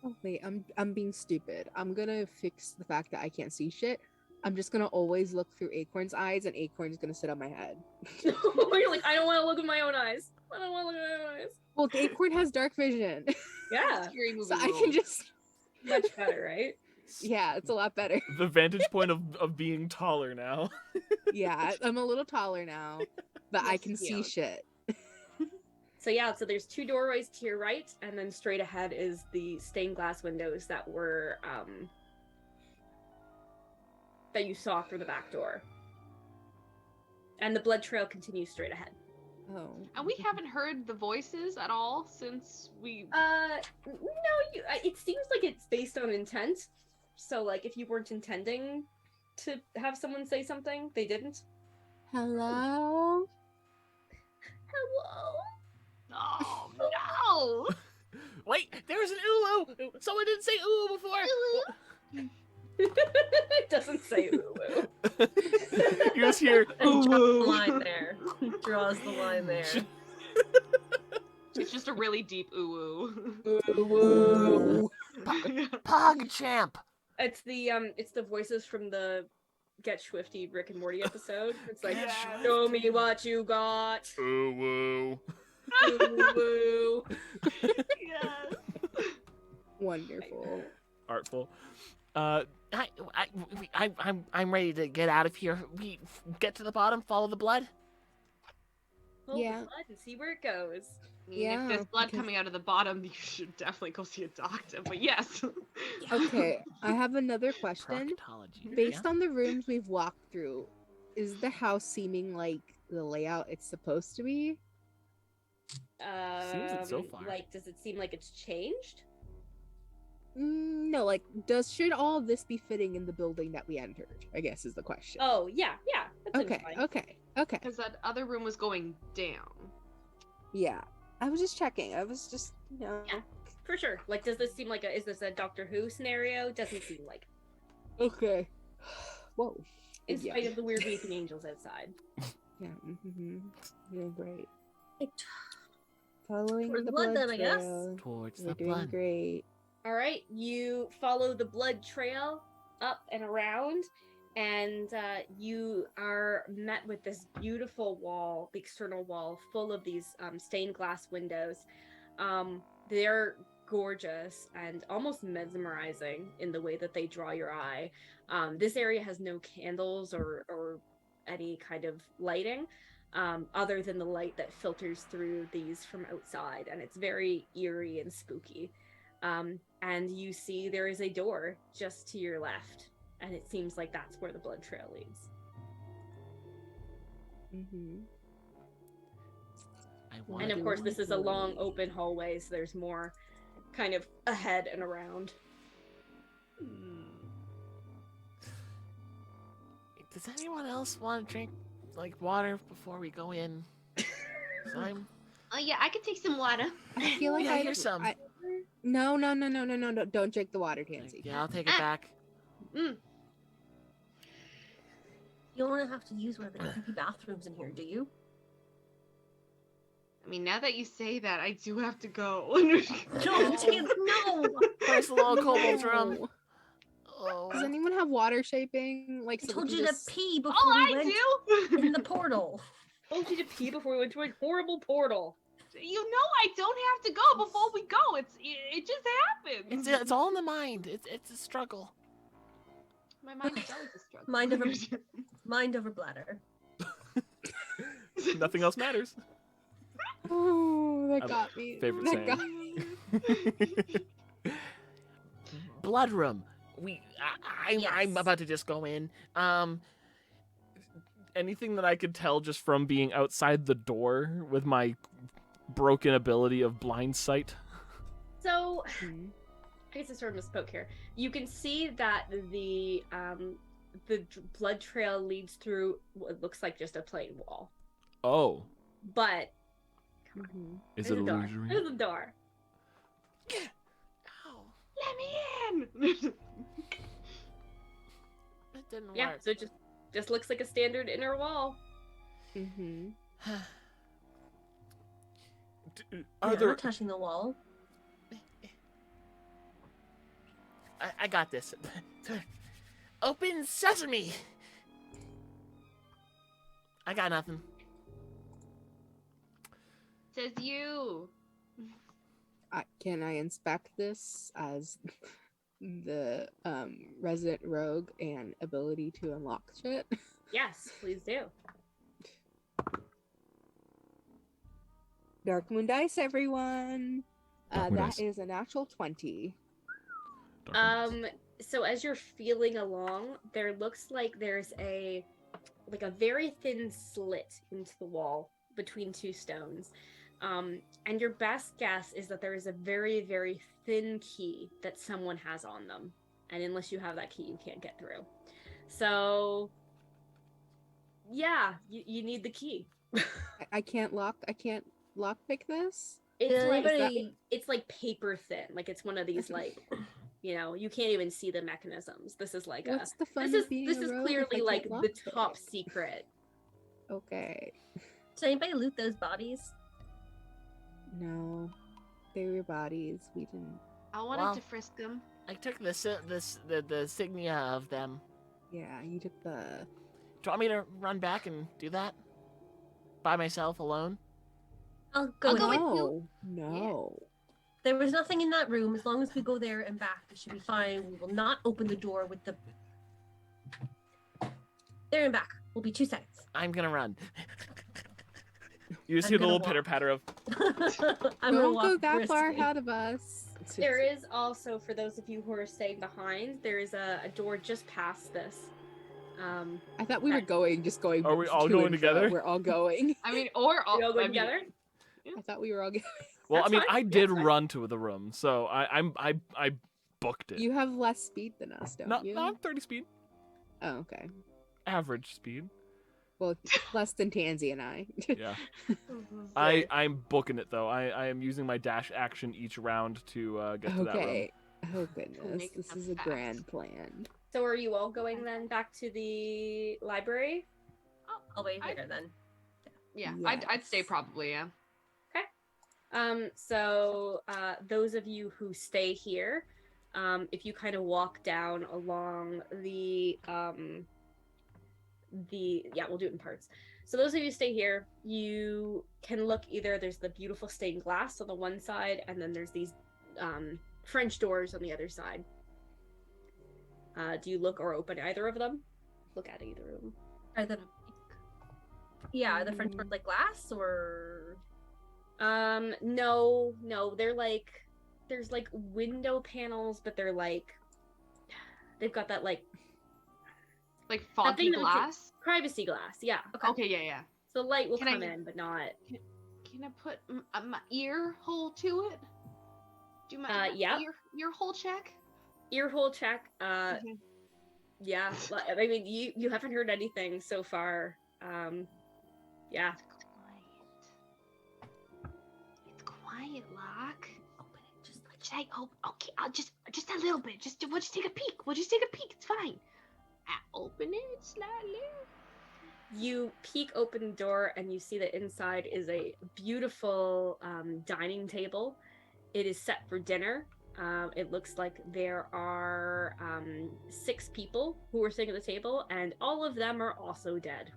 Oh wait, I'm being stupid. I'm gonna fix the fact that I can't see shit. I'm just gonna always look through Acorn's eyes, and Acorn's gonna sit on my head. You're like, I don't want to look with my own eyes. I don't want to look at my own eyes. Well, Acorn has dark vision, Yeah, Scary movie so I can rules. just. much better, right? Yeah, it's a lot better. The vantage point of being taller now. Yeah, I'm a little taller now, but I can see Yeah. shit. So yeah, so there's two doorways to your right, and then straight ahead is the stained glass windows that were that you saw through the back door. And the blood trail continues straight ahead. Oh. And we haven't heard the voices at all since we. No, it seems like it's based on intent. So like, if you weren't intending to have someone say something, they didn't. Hello? Hello. Oh no! Wait, there was an ooh. Someone didn't say ooh before. It doesn't say ooh. You just hear And draws the ooh. line there. Draws the line there. It's just a really deep ooh. Woo. PogChamp. It's the voices from the Get Swifty Rick and Morty episode. It's like, Yes. show me what you got. Ooh woo. Ooh, woo. Yes. Wonderful. Artful. I'm ready to get out of here. We get to the bottom, follow the blood. Pull Yeah. the blood and see where it goes. I mean, Yeah, if there's blood because- coming out of the bottom, you should definitely go see a doctor. But yes. Okay, I have another question. Proctology. Based on the rooms we've walked through, is the house seeming like the layout it's supposed to be? Seems it so far. Like, does it seem like it's changed? No, like, should all this be fitting in the building that we entered? I guess is the question. Oh, yeah. That seems okay, fine. okay. Because that other room was going down. Yeah, I was just checking. I was just, Yeah. For sure. Like, does this seem like is this a Doctor Who scenario? Doesn't seem like. Okay. Whoa. In Yeah. spite of the weird weeping angels outside. Yeah. Doing great. It- Following Towards the the blood blood then, I guess. trail. Towards We're the doing blood. great. All right, you follow the blood trail up and around, and you are met with this beautiful wall, the external wall, full of these stained glass windows. They're gorgeous and almost mesmerizing in the way that they draw your eye. This area has no candles or any kind of lighting, other than the light that filters through these from outside, and it's very eerie and spooky. And you see there is a door just to your left, and it seems like that's where the blood trail leads. And of course, this is a long open hallway, so there's more kind of ahead and around. Does anyone else want to drink like water before we go in? 'Cause I'm Oh yeah, I could take some water. I feel like Yeah, I here's some. No, don't drink the water, Tansy. Yeah, I'll take it back. You don't have to use one of the creepy bathrooms in here, do you? I mean, now that you say that, I do have to go. No, Chance, no! Where's the little kobold's room? No. Oh. Does anyone have water shaping? Like, I so we told can you to just- pee before Oh, we I went do. in the portal. Told you to pee before we went to a horrible portal. You know I don't have to go before we go. It just happens. It's all in the mind. It's a struggle. My mind is always a struggle. Mind of a Mind over bladder. Nothing else matters. Oh, that I- got me. favorite that saying. got me. Blood room. I'm Yes. about to just go in. Anything that I could tell just from being outside the door with my broken ability of blind sight? So, Mhm. I guess I sort of misspoke here. You can see that the blood trail leads through what looks like just a plain wall, Oh, but Mhm. is there's it a door. illusory? There's a door. Ow, Let me in. that didn't Yeah, work. so it just looks like a standard inner wall. Mhm. Are Yeah, there? not touching the wall. I got this. Open sesame. I got nothing. Says you. Can I inspect this as the resident rogue and ability to unlock shit? Yes, please do. Dark Moon Dice, everyone. Dark Moon That dice. is a natural 20. So as you're feeling along, there looks like there's a very thin slit into the wall between two stones. And your best guess is that there is a very, very thin key that someone has on them. And unless you have that key, you can't get through. So yeah, you need the key. I can't lockpick this. It's Did like anybody- it's like paper thin. Like it's one of these you can't even see the mechanisms. This is like What's the fun this of being is a rogue if I clearly can't like the lockpick top it? secret. Okay. Did anybody loot those bodies? No. They were bodies. We didn't. I wanted Wow. to frisk them. I took the insignia of them. Yeah, you took the. Do you want me to run back and do that by myself alone? I'll go I'll with go with you. you. No. There was nothing in that room. As long as we go there and back, we should be fine. We will not open the door with the. There and back will be 2 seconds. I'm gonna run. You just I'm hear the gonna little walk. pitter patter of. I'm gonna Don't walk go that far briskly. ahead of us. There is also, for those of you who are staying behind, there is a door just past this. I thought we were just going. Are we all to going and fro. together? We're all going. I mean, or We all go I mean, together. I thought we were all going. Well, That's I mean, fine. I Yeah, did that's fine. run to the room, so I booked it. You have less speed than us, don't Not you? not 30 speed, Oh, okay. average speed. Well, less than Tansy and I. Yeah. I'm booking it though. I am using my dash action each round to get to that room. Okay. Oh goodness, Make this them is a fast. grand plan. So are you all going then back to the library? I'll wait here then. yeah, I'd stay Yes. probably. Yeah. So those of you who stay here, if you kind of walk down along we'll do it in parts. So those of you who stay here, you can look either there's the beautiful stained glass on the one side, and then there's these French doors on the other side. Do you look or open either of them? Look at either of them. Are the are the French doors like glass or? No, they're like there's like window panels, but they're like they've got that like Like That foggy thing that we can- glass. privacy glass. Yeah. Okay, yeah. So light will Can I- come in, but not. Can I put my ear hole to it? Do my yeah. ear hole check? Ear hole check. Mhm. Yeah. I mean, you haven't heard anything so far. Yeah. It's quiet, Locke. Open it, just like Should I open? Okay, I'll just a little bit. We'll just take a peek. It's fine. I open it slightly. You peek open the door and you see that inside is a beautiful dining table. It is set for dinner. It looks like there are 6 people who are sitting at the table, and all of them are also dead.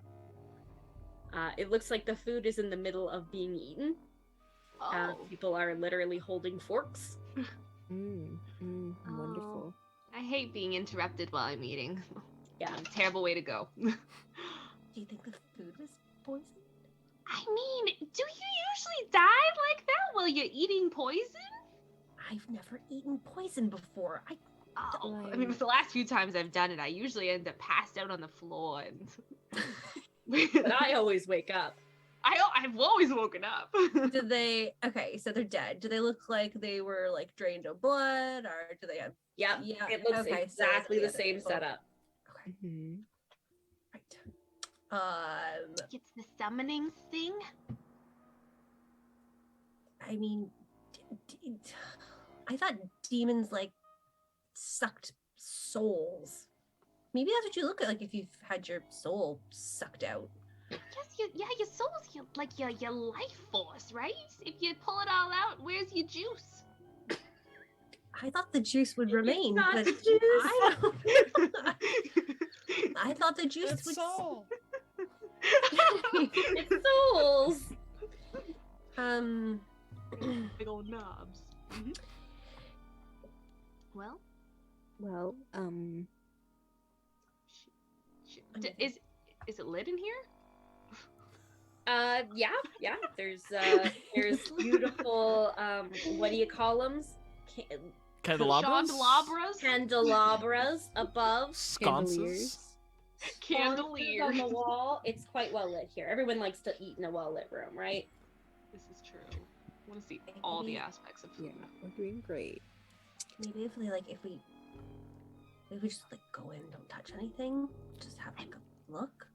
It looks like the food is in the middle of being eaten. Oh, People are literally holding forks. Wonderful. I hate being interrupted while I'm eating. Yeah. Terrible way to go. Do you think the food was poisoned? I mean, do you usually die like that while you're eating poison? I've never eaten poison before. Oh, I mean, the last few times I've done it, I usually end up passed out on the floor, and But I always wake up. I've always woken up. Did they? Okay, so they're dead. Do they look like they were like drained of blood, or do they have? Yep. Yeah. It looks okay, so exactly the yeah, same setup. Okay. Mhm. Right. It's the summoning thing. I mean, I thought demons like sucked souls. Maybe that's what you look at, like if you've had your soul sucked out. Yes, your soul's your life force, right? If you pull it all out, where's your juice? I thought the juice would remain, not but the juice. I thought the juice It's would. Saul. It's souls. Big old knobs. Well, Well, is it lit in here? Yeah. There's beautiful what do you call them? Candelabras? Candelabras above. Sconces? Chandelier. On the wall. It's quite well lit here. Everyone likes to eat in a well lit room, right? This is true. I want to see all the aspects of yeah, food. we're doing great. Maybe if we just like go in, don't touch anything, just have like a look.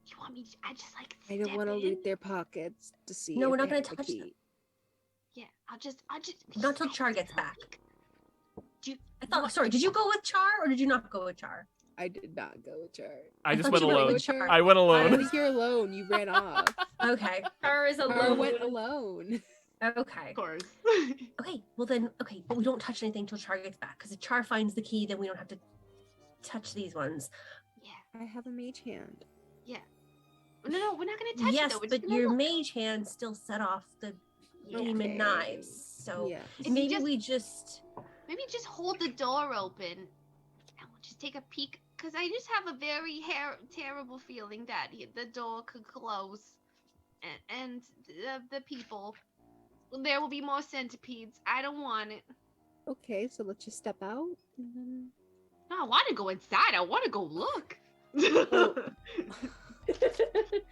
You want me? I just like. I don't step want to in? loot their pockets to see. No, if we're not they gonna have touch the them. key. Yeah, I'll just. Not till Char gets back. Do I thought. Sorry, did you go with Char or did you not go with Char? I did not go with Char. I just thought went you went alone. with Char. I went I alone. was here alone. You ran off. Okay. Char is Char alone. went alone. Okay. Of course. Okay. Well then. Okay, but we don't touch anything till Char gets back, because if Char finds the key, then we don't have to touch these ones. Yeah. I have a mage hand. No, we're not gonna touch Yes, it though. We're but just gonna your look. mage hand still set off the demon Okay. knives. So Yeah. If you maybe just- we just. Maybe just hold the door open, and we'll just take a peek. Cause I just have a very terrible feeling that the door could close, and the people. There will be more centipedes. I don't want it. Okay, so let's just step out. And then... No, I want to go inside. I want to go look.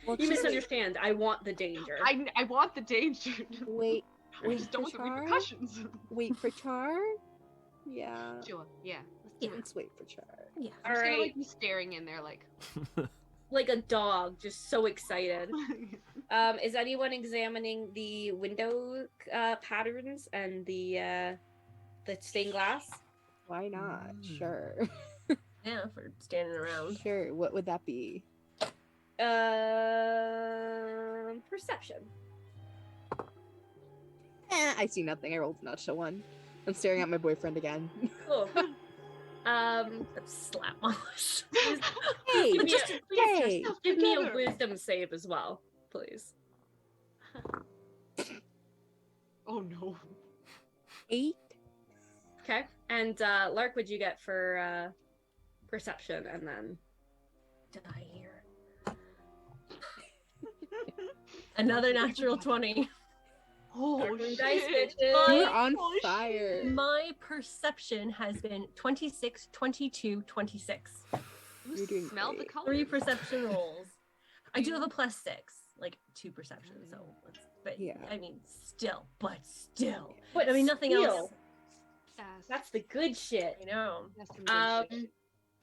Well, You misunderstand. I want the danger. I want the danger. Wait, I wait just for don't want the Char. repercussions. Wait for Char. Yeah. Sure. Yeah. Let's Yeah. do it. Let's wait for Char. Yeah. I'm just gonna Alright. like be staring in there like. Like a dog, just so excited. Is anyone examining the window patterns and the stained glass? Why not? Mm. Sure. Yeah, for standing around. Sure. What would that be? Perception. I see nothing. I rolled a natural one. I'm staring at my boyfriend again. Cool. Slap on Hey, Give me just a- hey. Give me a together. wisdom save as well, please. Oh no. 8. Okay. And Lark, what'd you get for perception? And then die here. Another natural 20. Oh Darkwing shit. dice, bitches. You're on Oh, shit. fire. My perception has been 26, 22, 26. You You're doing smell the great. color. 3 perception rolls. I do have a +6, like 2 perception, so but Yeah. I mean still. But I mean nothing still, else. Yes. That's the good shit. I know. That's some good shit.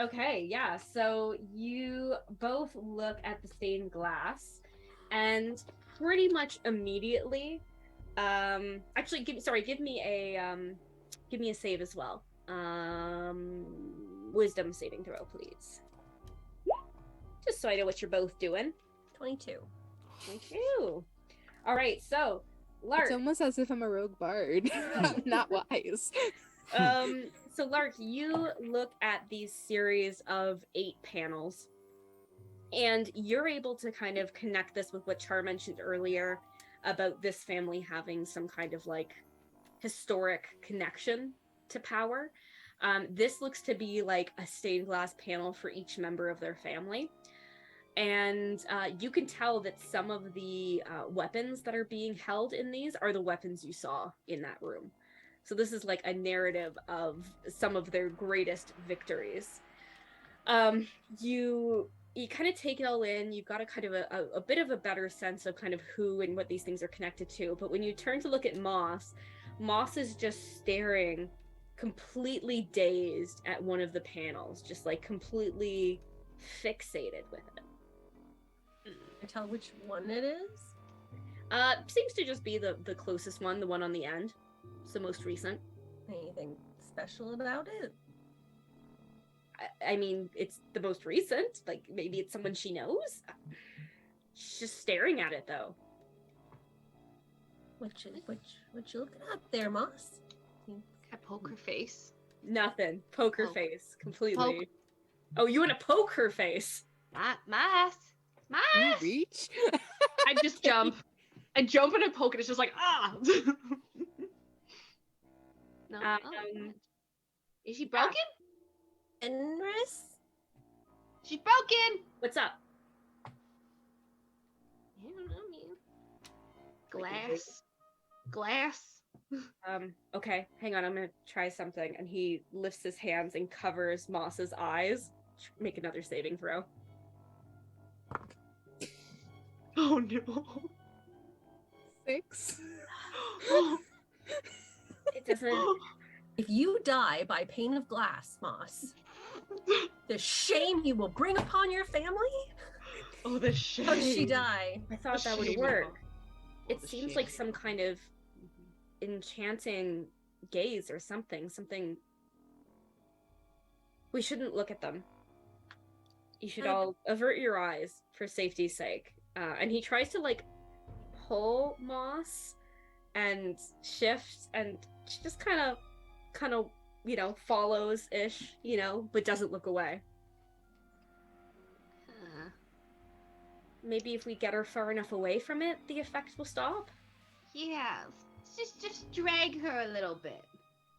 Okay, yeah. So you both look at the stained glass, and pretty much immediately, actually, give me a save as well. Wisdom saving throw, please. Just so I know what you're both doing. 22. Thank you. All right, so Lark. It's almost as if I'm a rogue bard. I'm not wise. So Lark, you look at these series of 8 panels, and you're able to kind of connect this with what Char mentioned earlier about this family having some kind of like historic connection to power. This looks to be like a stained glass panel for each member of their family. And you can tell that some of the weapons that are being held in these are the weapons you saw in that room. So this is like a narrative of some of their greatest victories. You kind of take it all in. You've got a kind of a bit of a better sense of kind of who and what these things are connected to. But when you turn to look at Moss is just staring, completely dazed at one of the panels, just like completely fixated with it. Can I tell which one it is? Seems to just be the closest one, the one on the end. It's the most recent. Anything special about it? I mean, it's the most recent. Like, maybe it's someone she knows. She's just staring at it, though. What you looking at there, Moss? Got poker face. Nothing. Poker Poke. face. Completely. Poke. Oh, you want to poke her face? My ass. My You ass. reach. I just jump. I jump and I poke and it's just like, ah! No. Is she broken? Enris? She's broken. What's up? I don't know, man. Glass. Okay, hang on, I'm gonna try something. And he lifts his hands and covers Moss's eyes. Make another saving throw. Oh no. 6. It doesn't. If you die by pane of glass, Moss, the shame you will bring upon your family? Oh, the shame. How did she die? I thought The that would shame. work. It The seems like shame. some kind of enchanting gaze or something. Something. We shouldn't look at them. You should all avert your eyes for safety's sake. And he tries to like pull Moss and shift, and she just kind of, follows ish, but doesn't look away. Maybe if we get her far enough away from it, the effect will stop. Yeah. Just drag her a little bit.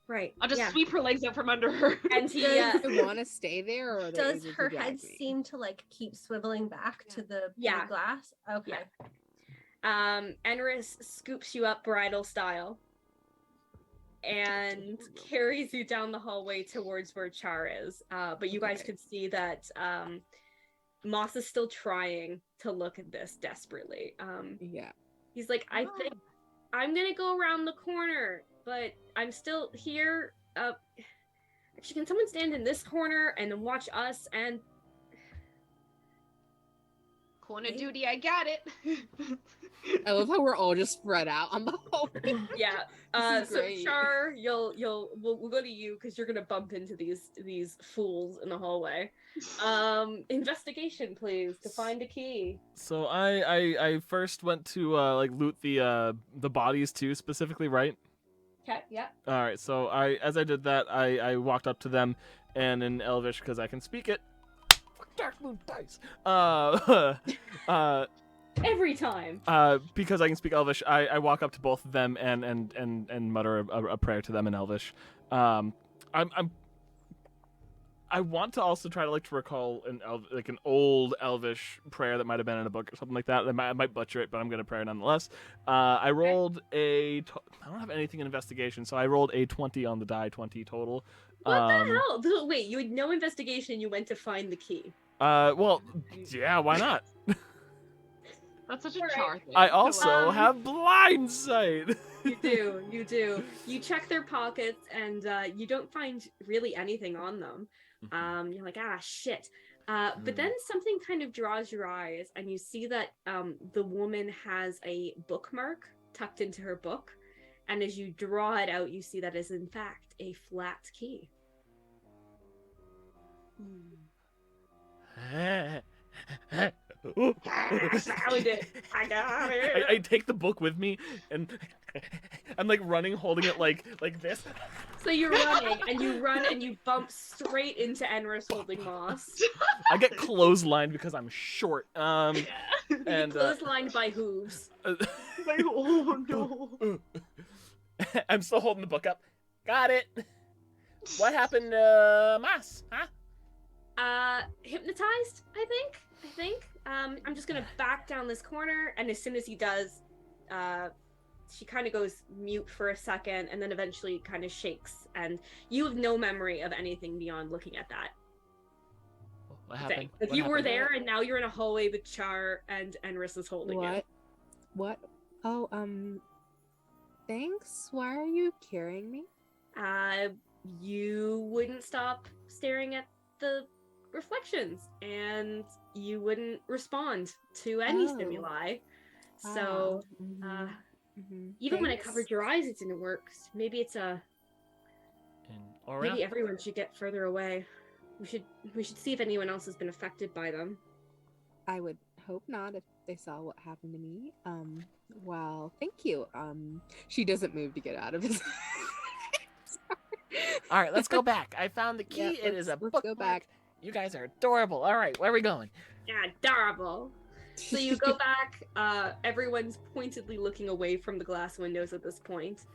Right. I'll just yeah. sweep her legs up from under her. And he, Does- Do you want to stay there, or are they Does able to her drag head me? seem to like keep swiveling back to the Yeah. glass? Okay. Enris scoops you up bridal style and carries you down the hallway towards where Char is. But you guys Okay. could see that Moss is still trying to look at this desperately. Yeah. He's like, I think I'm gonna go around the corner, but I'm still here. Actually, can someone stand in this corner and then watch us? And Corner duty, I got it. I love how we're all just spread out on the whole. yeah, This is so great. Char, we'll go to you because you're gonna bump into these fools in the hallway. Investigation, please, to find a key. So I first went to loot the bodies too, specifically, right? Okay, yeah. All right. So as I did that, I walked up to them, and in Elvish, because I can speak it. Dark Moon dice. Every time. Because I can speak Elvish, I walk up to both of them and mutter a prayer to them in Elvish. I want to also try to recall an old Elvish prayer that might have been in a book or something like that. I might butcher it, but I'm gonna pray nonetheless. I rolled I don't have anything in investigation, so I rolled a 20 on the die, 20 total. What the hell? Wait, you had no investigation. You went to find the key. Well, yeah, why not? That's such a Alright. Char thing. I also Um, have blind sight. You do. You check their pockets and you don't find really anything on them. You're like, shit. But then something kind of draws your eyes, and you see that the woman has a bookmark tucked into her book, and as you draw it out, you see that is in fact a flat key. Found it. I got it. I take the book with me, and I'm running, holding it like this. So you're running, and you bump straight into Enris holding Moss. I get clotheslined because I'm short. And Clotheslined by hooves. Like, oh no. I'm still holding the book up. Got it. What happened to Mas? Huh? Hypnotized, I think. I'm just gonna back down this corner, and as soon as he does, she kind of goes mute for a second, and then eventually kind of shakes, and you have no memory of anything beyond looking at that What thing. happened? Like What you were happened? there, and now you're in a hallway with Char and Riss is holding you. What? Oh, thanks. Why are you carrying me? You wouldn't stop staring at the reflections, and you wouldn't respond to any Oh. stimuli. So, even when I Thanks. covered your eyes, it didn't work. Maybe it's a. And Aura? Maybe everyone should get further away. We should see if anyone else has been affected by them. I would hope not if they saw what happened to me. Well, thank you. She doesn't move to get out of his. All right, let's go back. I found the key. Yeah, It is a let's bookmark. go back. You guys are adorable. All right, where are we going? Yeah, adorable. So you go back. Everyone's pointedly looking away from the glass windows at this point,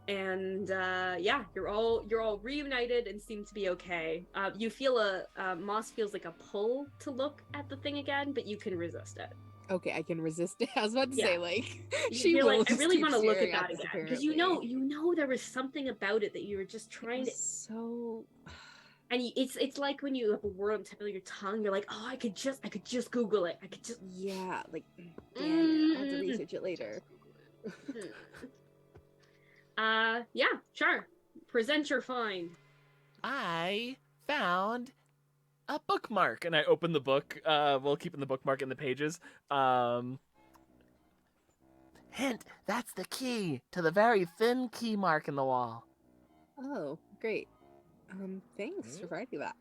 and yeah, you're all reunited and seem to be okay. You feel Moss feels like a pull to look at the thing again, but you can resist it. Okay, I can resist it. I was about to say, like, You're will like, I just really keep want to look at staring that this, again because you apparently. know there was something about it that you were just trying to. So. And it's like when you have a word on the tip of your tongue, you're like, oh, I could just Google it. I could just. Yeah, like, damn it. I'll have to research it later. Yeah, sure. Present your find. I found A bookmark, and I open the book. We'll keep the bookmark in the pages. hint. That's the key to the very thin key mark in the wall. Oh, great. Thanks for finding that.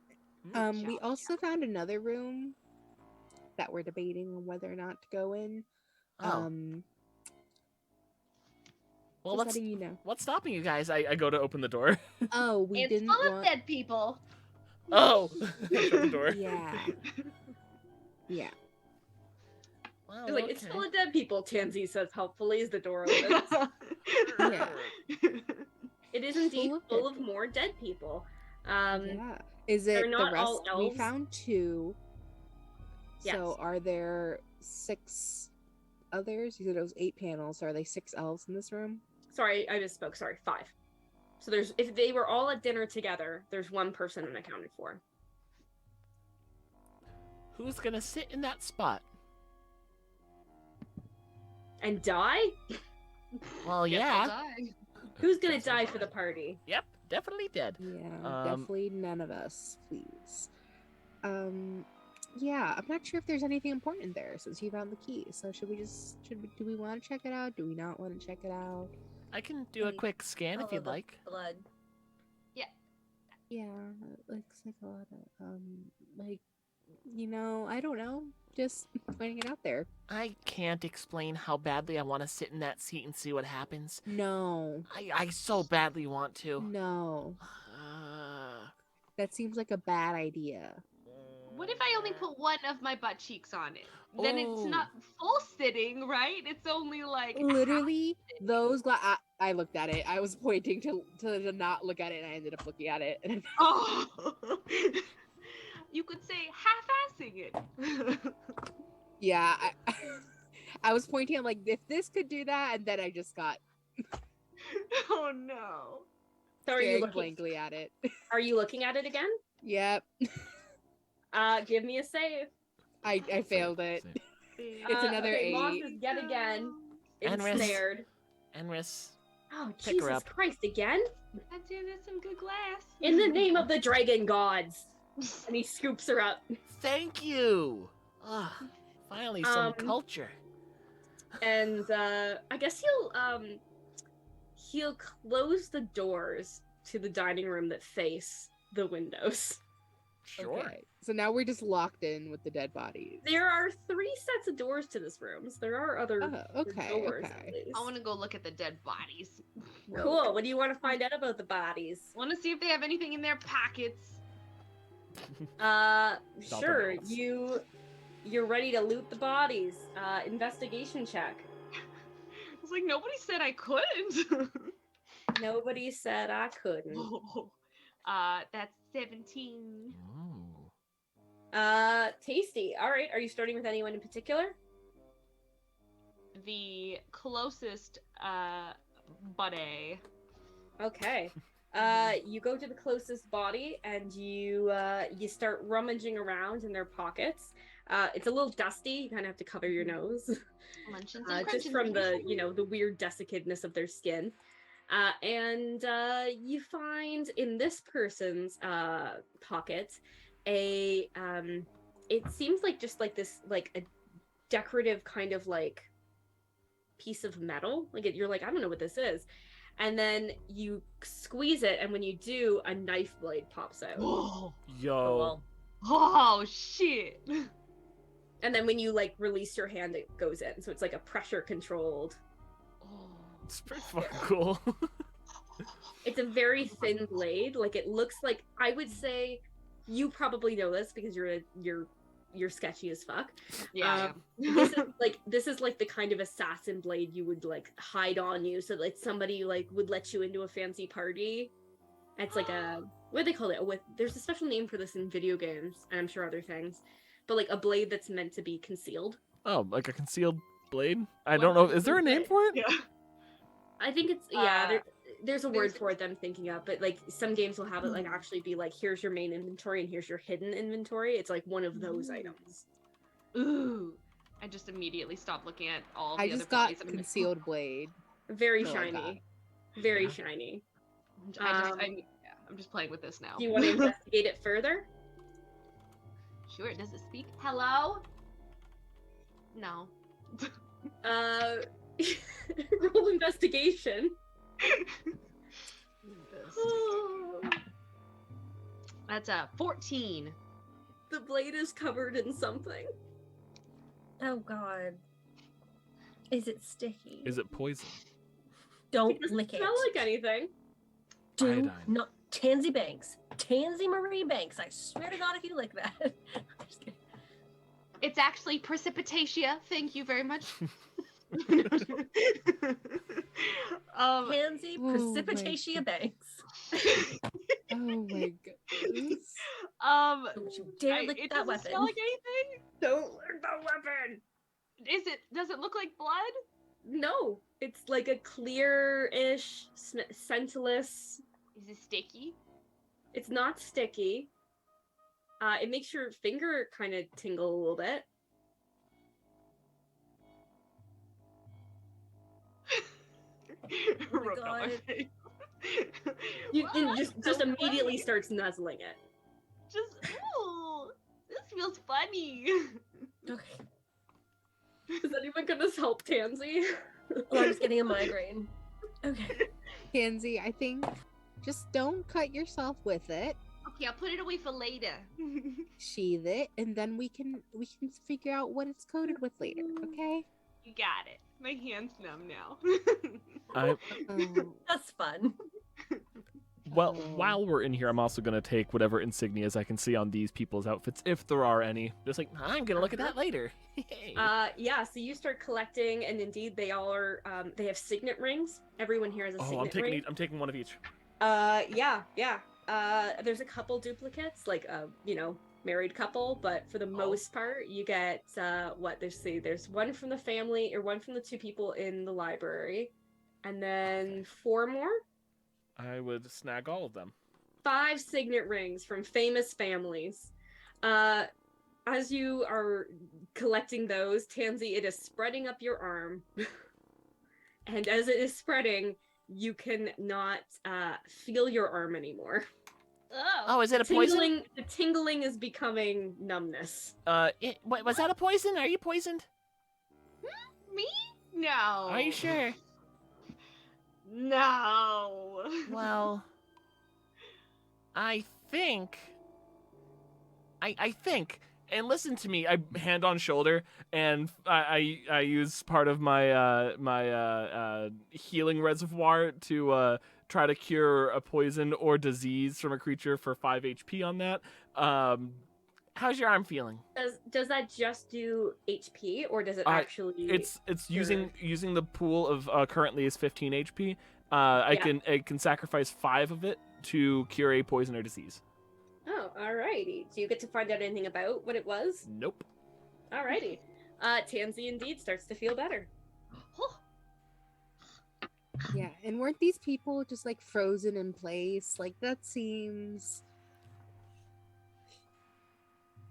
Mm, We also found another room that we're debating on whether or not to go in. Oh, well, Just what's letting you know. what's stopping you guys? I go to open the door. Oh, we It's didn't full of want. dead people. Oh, shut the door. Yeah. Yeah. well, It's like, it's okay. full of dead people, Tansy says helpfully as the door opens. Yeah. It is indeed Full of full dead of more dead people. Yeah. Is they're it the not rest? all We elves. found 2. Yes. So are there 6 others? You said it was 8 panels. So are they 6 elves in this room? Sorry, I misspoke. Sorry, 5. So there's, if they were all at dinner together, there's 1 person unaccounted for. Who's gonna sit in that spot? And die? Well, Guess yeah. I'll die. Who's gonna die for the party? Yep, definitely dead. Yeah, definitely none of us, please. Yeah, I'm not sure if there's anything important there since you found the key. So do we want to check it out? Do we not want to check it out? I can do a quick scan if Follow you'd the like. Blood. Yeah, it looks like a lot of like, I don't know, just putting it out there. I can't explain how badly I want to sit in that seat and see what happens. No, I so badly want to. no, Uh, that seems like a bad idea. What if I only put one of my butt cheeks on it? Then it's Oh. not full sitting, right? It's only like Literally, those I looked at it. I was pointing to not look at it, and I ended up looking at it. And Oh, you could say half-assing it. yeah, I was pointing. I'm like, if this could do that, and then I just got Oh no. So are you staring looking? blankly at it. Are you looking at it again? Yep, Give me a save. I failed it. It's another okay, Moss 8. is yet again Enris. ensnared. Enris, Oh, Pick her Jesus up. Christ, again? That's it. That's some good glass. In the name of the dragon gods. And he scoops her up. thank you. Ah, finally some culture. And I guess he'll close the doors to the dining room that face the windows. Sure. Okay, so now we're just locked in with the dead bodies. There are 3 sets of doors to this room. So there are other Okay, doors. okay. At least. I want to go look at the dead bodies. Cool. What do you want to find out about the bodies? Want to see if they have anything in their pockets. Sure. else. You're ready to loot the bodies. Investigation check. It's like nobody said I couldn't. Nobody said I couldn't. That's 17. Ooh. Tasty. All right. Are you starting with anyone in particular? The closest buddy. Okay. You go to the closest body and you start rummaging around in their pockets. It's a little dusty. You kind of have to cover your nose, Munchins and just crunchins. from the weird desiccatedness of their skin. And you find in this person's pocket a it seems like just like this like a decorative kind of like piece of metal. Like you're like, I don't know what this is. And then you squeeze it, and when you do, a knife blade pops out. Yo. Oh shit! And then when you like release your hand, it goes in. So it's like a pressure controlled. It's pretty fucking cool. It's a very thin blade. Like it looks like, I would say, you probably know this because you're sketchy as fuck. Yeah. This is like the kind of assassin blade you would like hide on you, so like somebody like would let you into a fancy party. It's like a, what do they call it? There's a special name for this in video games, and I'm sure other things, but like a blade that's meant to be concealed. Oh, like a concealed blade? I don't know. Is there a name for it? Yeah. I think it's there's a word for it that I'm thinking of, but like some games will have it like actually be like, here's your main inventory and here's your hidden inventory. It's like one of those items. Ooh. I just immediately stopped looking at all the I other just got bodies. I'm like, concealed blade. Very So like shiny. Very Yeah. shiny. I'm just playing with this now. Do you want to investigate it further? Sure. Does it speak? Hello? No. Roll investigation. That's a 14. The blade is covered in something. Oh god. Is it sticky? Is it poison? Don't It doesn't lick it. smell like anything. Do Iodine. not Tansy Banks. Tansy Marie Banks. I swear to God if you lick that. I'm just kidding. It's actually Precipitatia. Thank you very much. Tansy Oh my Precipitatia Banks. Oh my goodness. Don't you dare lick it that doesn't weapon. smell like anything. Don't lick the weapon. Does it look like blood? No, it's like a clear-ish, scentless. Is it sticky? It's not sticky. It makes your finger kind of tingle a little bit. Oh my Rubbed on my God. face. You Wow, and just that's so immediately funny. starts nuzzling it. Just ooh, this feels funny. Okay. Is anyone gonna help Tansy? Oh, I'm just getting a migraine. Okay. Pansy, I think just don't cut yourself with it. Okay, I'll put it away for later. Sheathe it, and then we can figure out what it's coated with later. Okay? You got it. My hand's numb now. That's fun. Well, while we're in here, I'm also gonna take whatever insignias I can see on these people's outfits, if there are any. Just like, I'm gonna look at that later. Yeah, so you start collecting, and indeed they all are, they have signet rings. Everyone here has a signet ring. I'm taking one of each. Yeah. There's a couple duplicates, like married couple, but for the most part, you get there's one from the family or one from the two people in the library, and then 4 more. I would snag all of them. 5 signet rings from famous families. As you are collecting those, Tansy, it is spreading up your arm, and as it is spreading, you can not feel your arm anymore. Oh, is it a poison? The tingling is becoming numbness. Was that a poison? Are you poisoned? Me? No. Are you sure? No. Well, I think, And listen to me. I hand on shoulder, and I use part of my healing reservoir to try to cure a poison or disease from a creature for 5 HP on that. how's your arm feeling? Does that just do HP, or does it actually? It's using the pool of currently is 15 HP. I can sacrifice 5 of it to cure a poison or disease. Oh, Oh, alrighty. Do you get to find out anything about what it was? Nope. Alrighty. Tansy indeed starts to feel better. Yeah, and weren't these people just like frozen in place? Like that seems.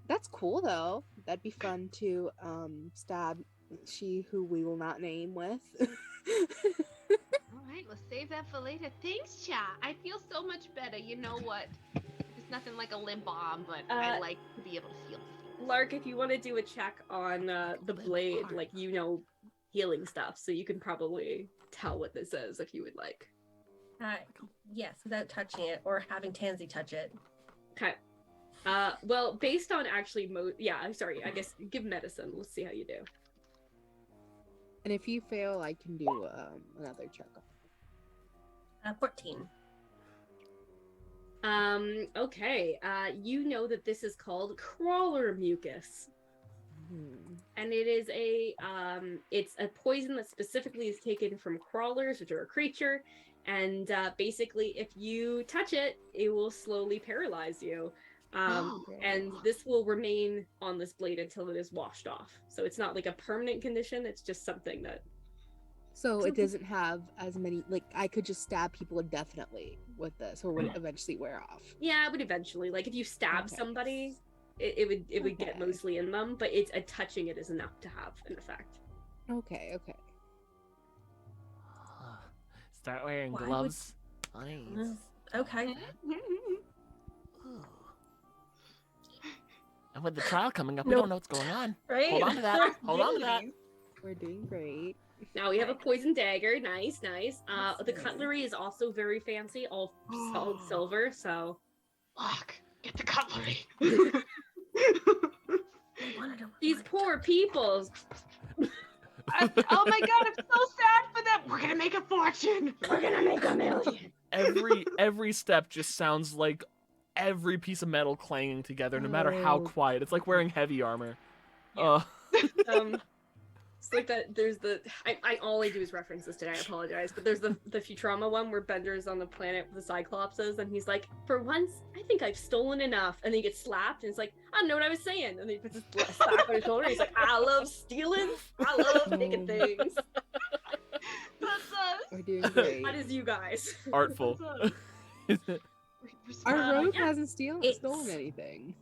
That's cool though. That'd be fun to stab she who we will not name with. All right, let's save that for later. Thanks, chat. I feel so much better. You know what? It's nothing like a limp bomb, but I like to be able to feel things. Lark, if you want to do a check on the blade, like you know healing stuff, so you can probably tell what this is if you would like. Yes, without touching it or having Tansy touch it. Okay. Well, based on actually I'm sorry, I guess give medicine. Let's see how you do. And if you fail, I can do another check. 14. Okay. You know that this is called crawler mucus. And it is it's a poison that specifically is taken from crawlers, which are a creature. And basically, if you touch it, it will slowly paralyze you. And this will remain on this blade until it is washed off. So it's not like a permanent condition. It's just something that. So it doesn't have as many, like I could just stab people indefinitely with this, or would it eventually wear off? Yeah, it would eventually. Like if you stab somebody, it would get mostly in them, but it's touching it is enough to have an effect. Okay. Start wearing Why gloves. Please. Okay. And with the trial coming up, we don't know what's going on. Right? Hold on to that. Hold on to that. We're doing great. Now we have a poison dagger. Nice. The cutlery is also very fancy, all solid silver. So, Look, get the cutlery. these poor people. Oh my god, I'm so sad for them. We're gonna make a fortune. We're gonna make $1 million. Every step just sounds like every piece of metal clanging together, no matter how quiet. It's like wearing heavy armor. Yeah. It's like that. There's I all I do is reference this today. I apologize, but there's the Futurama one where Bender's on the planet with the Cyclopses, and he's like, "For once, I think I've stolen enough," and then he gets slapped, and it's like, "I don't know what I was saying," and then he puts his slap on his shoulder. He's like, "I love stealing. I love taking things." That's us. We're doing great. That is you guys. Artful. Our rogue yeah. hasn't stolen It's- anything.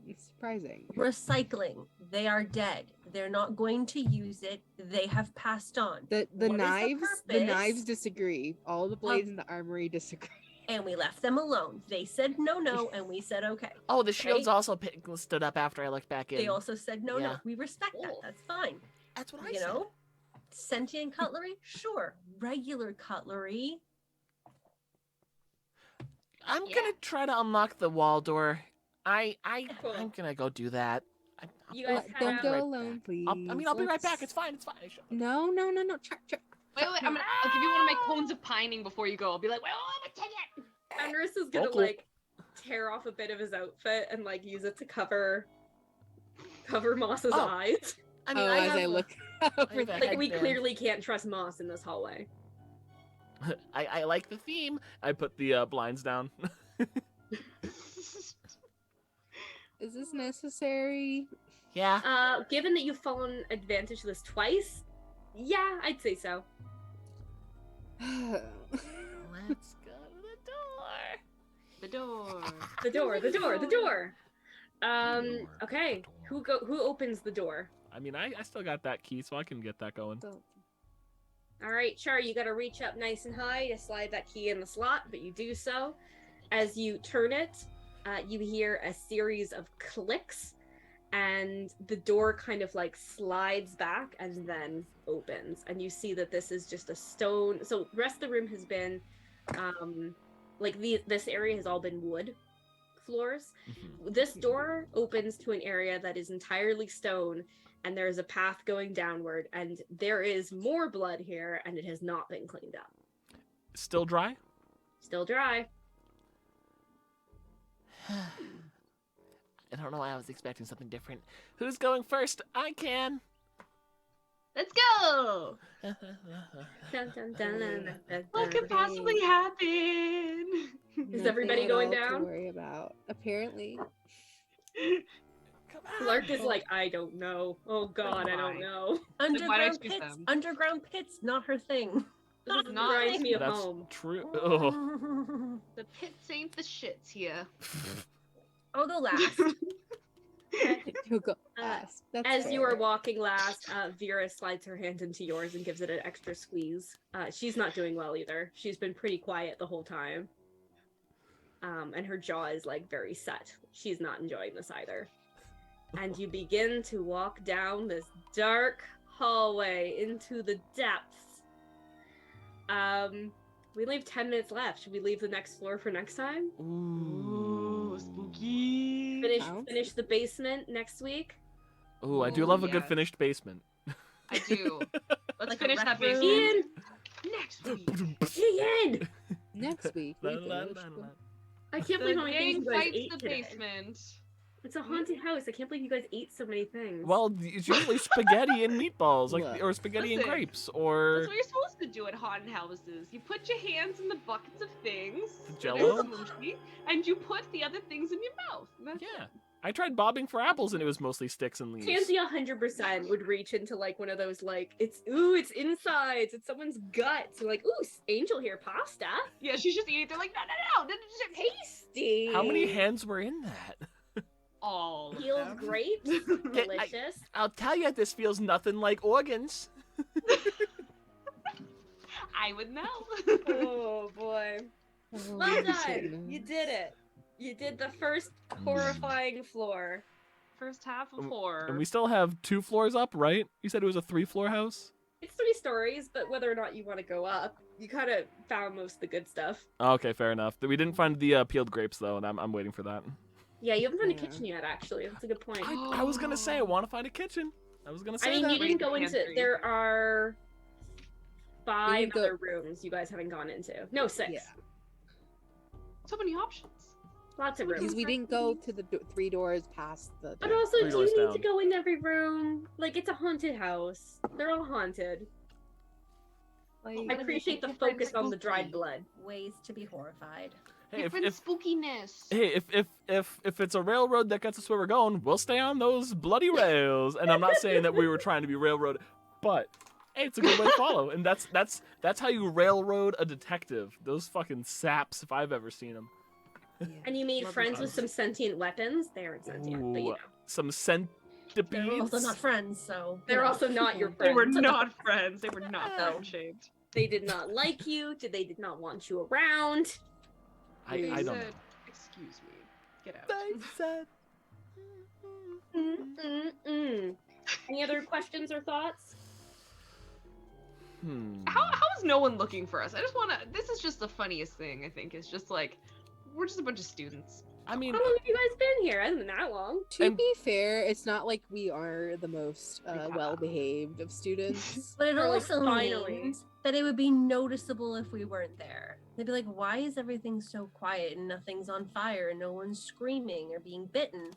It's surprising. Recycling. They are dead. They're not going to use it. They have passed on. The What is knives the purpose knives disagree. All the blades in the armory disagree. And we left them alone. They said no, and we said okay. Oh, the shields Right? also stood up after I looked back in. They also said no. Yeah. We respect that. Cool. That's fine. That's what I You said. know? Sentient cutlery? Sure. Regular cutlery? I'm Yeah. gonna try to unlock the wall door. Cool. I'm gonna go do that. You guys Don't have- go right alone, back. please. I'll be right back. It's fine. No. Check. Wait, I'll give you one of my cones of pining before you go. I'll be like, wait, I'm gonna take it. Fenris is gonna cool. like tear off a bit of his outfit and like use it to cover Moss's Oh. eyes. I mean, As I look over have a there. Like we headband. clearly can't trust Moss in this hallway. I like the theme. I put the blinds down. Is this necessary? Yeah. Given that you've fallen advantageless twice, yeah, I'd say so. Let's go to the door. The door. The door. Okay. Who opens the door? I mean, I still got that key, so I can get that going. All right, Char, you gotta reach up nice and high to slide that key in the slot, but you do so. As you turn it, you hear a series of clicks, and the door kind of like slides back and then opens. And you see that this is just a stone. So the rest of the room has been, this area has all been wood floors. This door opens to an area that is entirely stone, and there is a path going downward, and there is more blood here, and it has not been cleaned up. Still dry? Still dry. I don't know why I was expecting something different. Who's going first? I can. Let's go. Dun, dun, dun, dun, dun, What could dun. possibly happen? Is Nothing everybody at going all down? to worry about? Apparently. Come on. Lark is like, I don't know. Oh God, I don't Why? know. why did I Underground choose pits. them? Underground pits, not her thing. This Not drives me That's home. true. Oh. The pits ain't the shits here. I'll go last. You'll go last. That's As you fair. are walking last, Vera slides her hand into yours and gives it an extra squeeze. She's not doing well either. She's been pretty quiet the whole time. And her jaw is like very set. She's not enjoying this either. And you begin to walk down this dark hallway into the depths. We leave 10 minutes left. Should we leave the next floor for next time? Ooh, spooky. Finish the basement next week? Ooh, I do Ooh, love a good yes. finished basement. I do. Let's Like a finish rec that room. basement Ian! next week. Ian! Next week. La, we la, la, finished. la, la. I can't The believe how many gang things you guys fights ate the today. basement. It's a haunted house. I can't believe you guys ate so many things. Well, it's usually spaghetti and meatballs, like, Look. or spaghetti and Listen, grapes, That's or what you're supposed to do at haunted houses. You put your hands in the buckets of things, The that are Jell-O? smooshy, and you put the other things in your mouth. And that's yeah. I tried bobbing for apples, and it was mostly sticks and leaves. Tansy 100% would reach into like one of those like it's insides, it's someone's guts. You're like, ooh, angel hair pasta, Yeah, she's just eating. They're like, no, tasty. How many hands were in that? all of Peeled them. grapes, Get- I- delicious. I'll tell you, this feels nothing like organs. I would know. Oh boy, Oh, well my done. goodness. You did it. You did the first horrifying floor. First half of horror. And we still have 2 floors up, right? You said it was a 3-floor house? It's 3 stories, but whether or not you want to go up, you kind of found most of the good stuff. Okay, fair enough. We didn't find the peeled grapes, though, and I'm waiting for that. Yeah, you haven't found a Yeah. kitchen yet. Actually, that's a good point. I was gonna say, I want to find a kitchen. I was gonna say I mean, that. you didn't go into. Pantry. There are 5 didn't go- other rooms you guys haven't gone into. No, 6. Yeah. So many options. Lots of Because rooms. we didn't go to the 3 doors past the. But also, 3 do you doors need down. to go in every room? Like, it's a haunted house. They're all haunted. I appreciate the focus on the dried blood. Ways to be horrified. Hey, Different spookiness. if it's a railroad that gets us where we're going, we'll stay on those bloody rails. And I'm not saying that we were trying to be railroaded, but hey, it's a good way to follow. And that's how you railroad a detective. Those fucking saps, if I've ever seen them. And you made Love friends the with some sentient weapons. They aren't sentient, but you Ooh, know. some They're centipedes. also not friends, so. They're also not your They friends. were not friends. They were not No. friend shaped. They did not like you. They did not want you around. I don't know. Excuse me. Get out. They said. Any other questions or thoughts? How is no one looking for us? I just wanna. This is just the funniest thing. I think it's just like we're just a bunch of students. I mean, How long have you guys been here? It hasn't been that long. To And- be fair, it's not like we are the most well-behaved of students. But it Or, like, also finally. means that it would be noticeable if we weren't there. They'd be like, why is everything so quiet and nothing's on fire and no one's screaming or being bitten?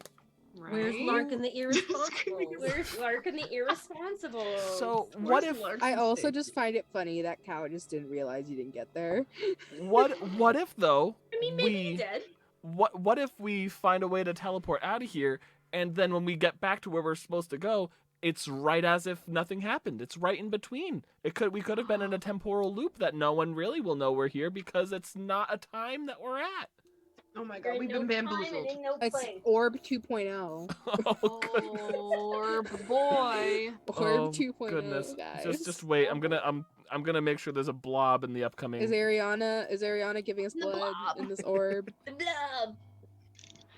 Right? Where's Lark and the Irresponsibles? Where's Lark and the Irresponsibles? so Where's what if Lark's I also mistake? just find it funny that Cow just didn't realize you didn't get there. what if though? I mean, maybe you did. What if we find a way to teleport out of here, and then when we get back to where we're supposed to go, it's right as if nothing happened. It's right in between. We could have been in a temporal loop that no one really will know we're here because it's not a time that we're at. Oh my You're god, in we've no been time and bamboozled. in no It's place. Orb 2.0. Oh, goodness. Oh, boy. Orb 2.0, goodness. guys. Just wait. I'm gonna make sure there's a blob in the upcoming. Is Ariana giving us The blood blob. in this orb? The blob.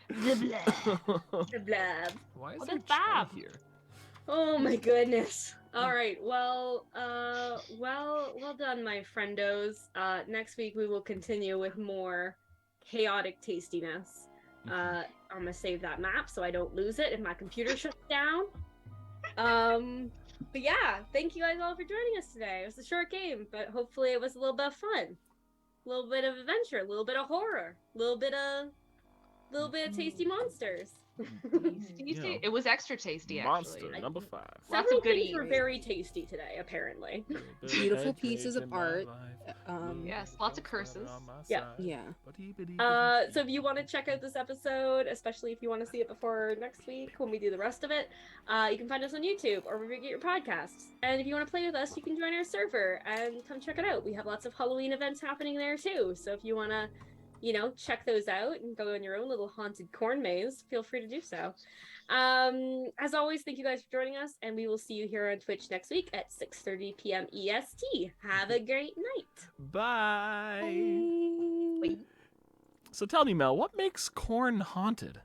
Blah, blah. The blob. Why is Oh, there the chai blob. here? Oh my goodness. All right. Well, well done, my friendos. Next week we will continue with more chaotic tastiness. I'm gonna save that map so I don't lose it if my computer shuts down. But yeah, thank you guys all for joining us today. It was a short game, but hopefully it was a little bit of fun, a little bit of adventure, a little bit of horror, a little bit of tasty monsters. Tasty. You know, It was extra tasty, monster actually. number 5. Lots Several of good things were eats. very tasty today, apparently. Beautiful pieces of art. Yes, lots of curses. Yeah. Yeah. So if you want to check out this episode, especially if you want to see it before next week when we do the rest of it, you can find us on YouTube or wherever you get your podcasts. And if you want to play with us, you can join our server and come check it out. We have lots of Halloween events happening there too. So if you want to, check those out and go on your own little haunted corn maze, feel free to do so. As always, thank you guys for joining us, and we will see you here on Twitch next week at 6:30 p.m. EST. Have a great night. Bye. Bye. So tell me, Mel, what makes corn haunted?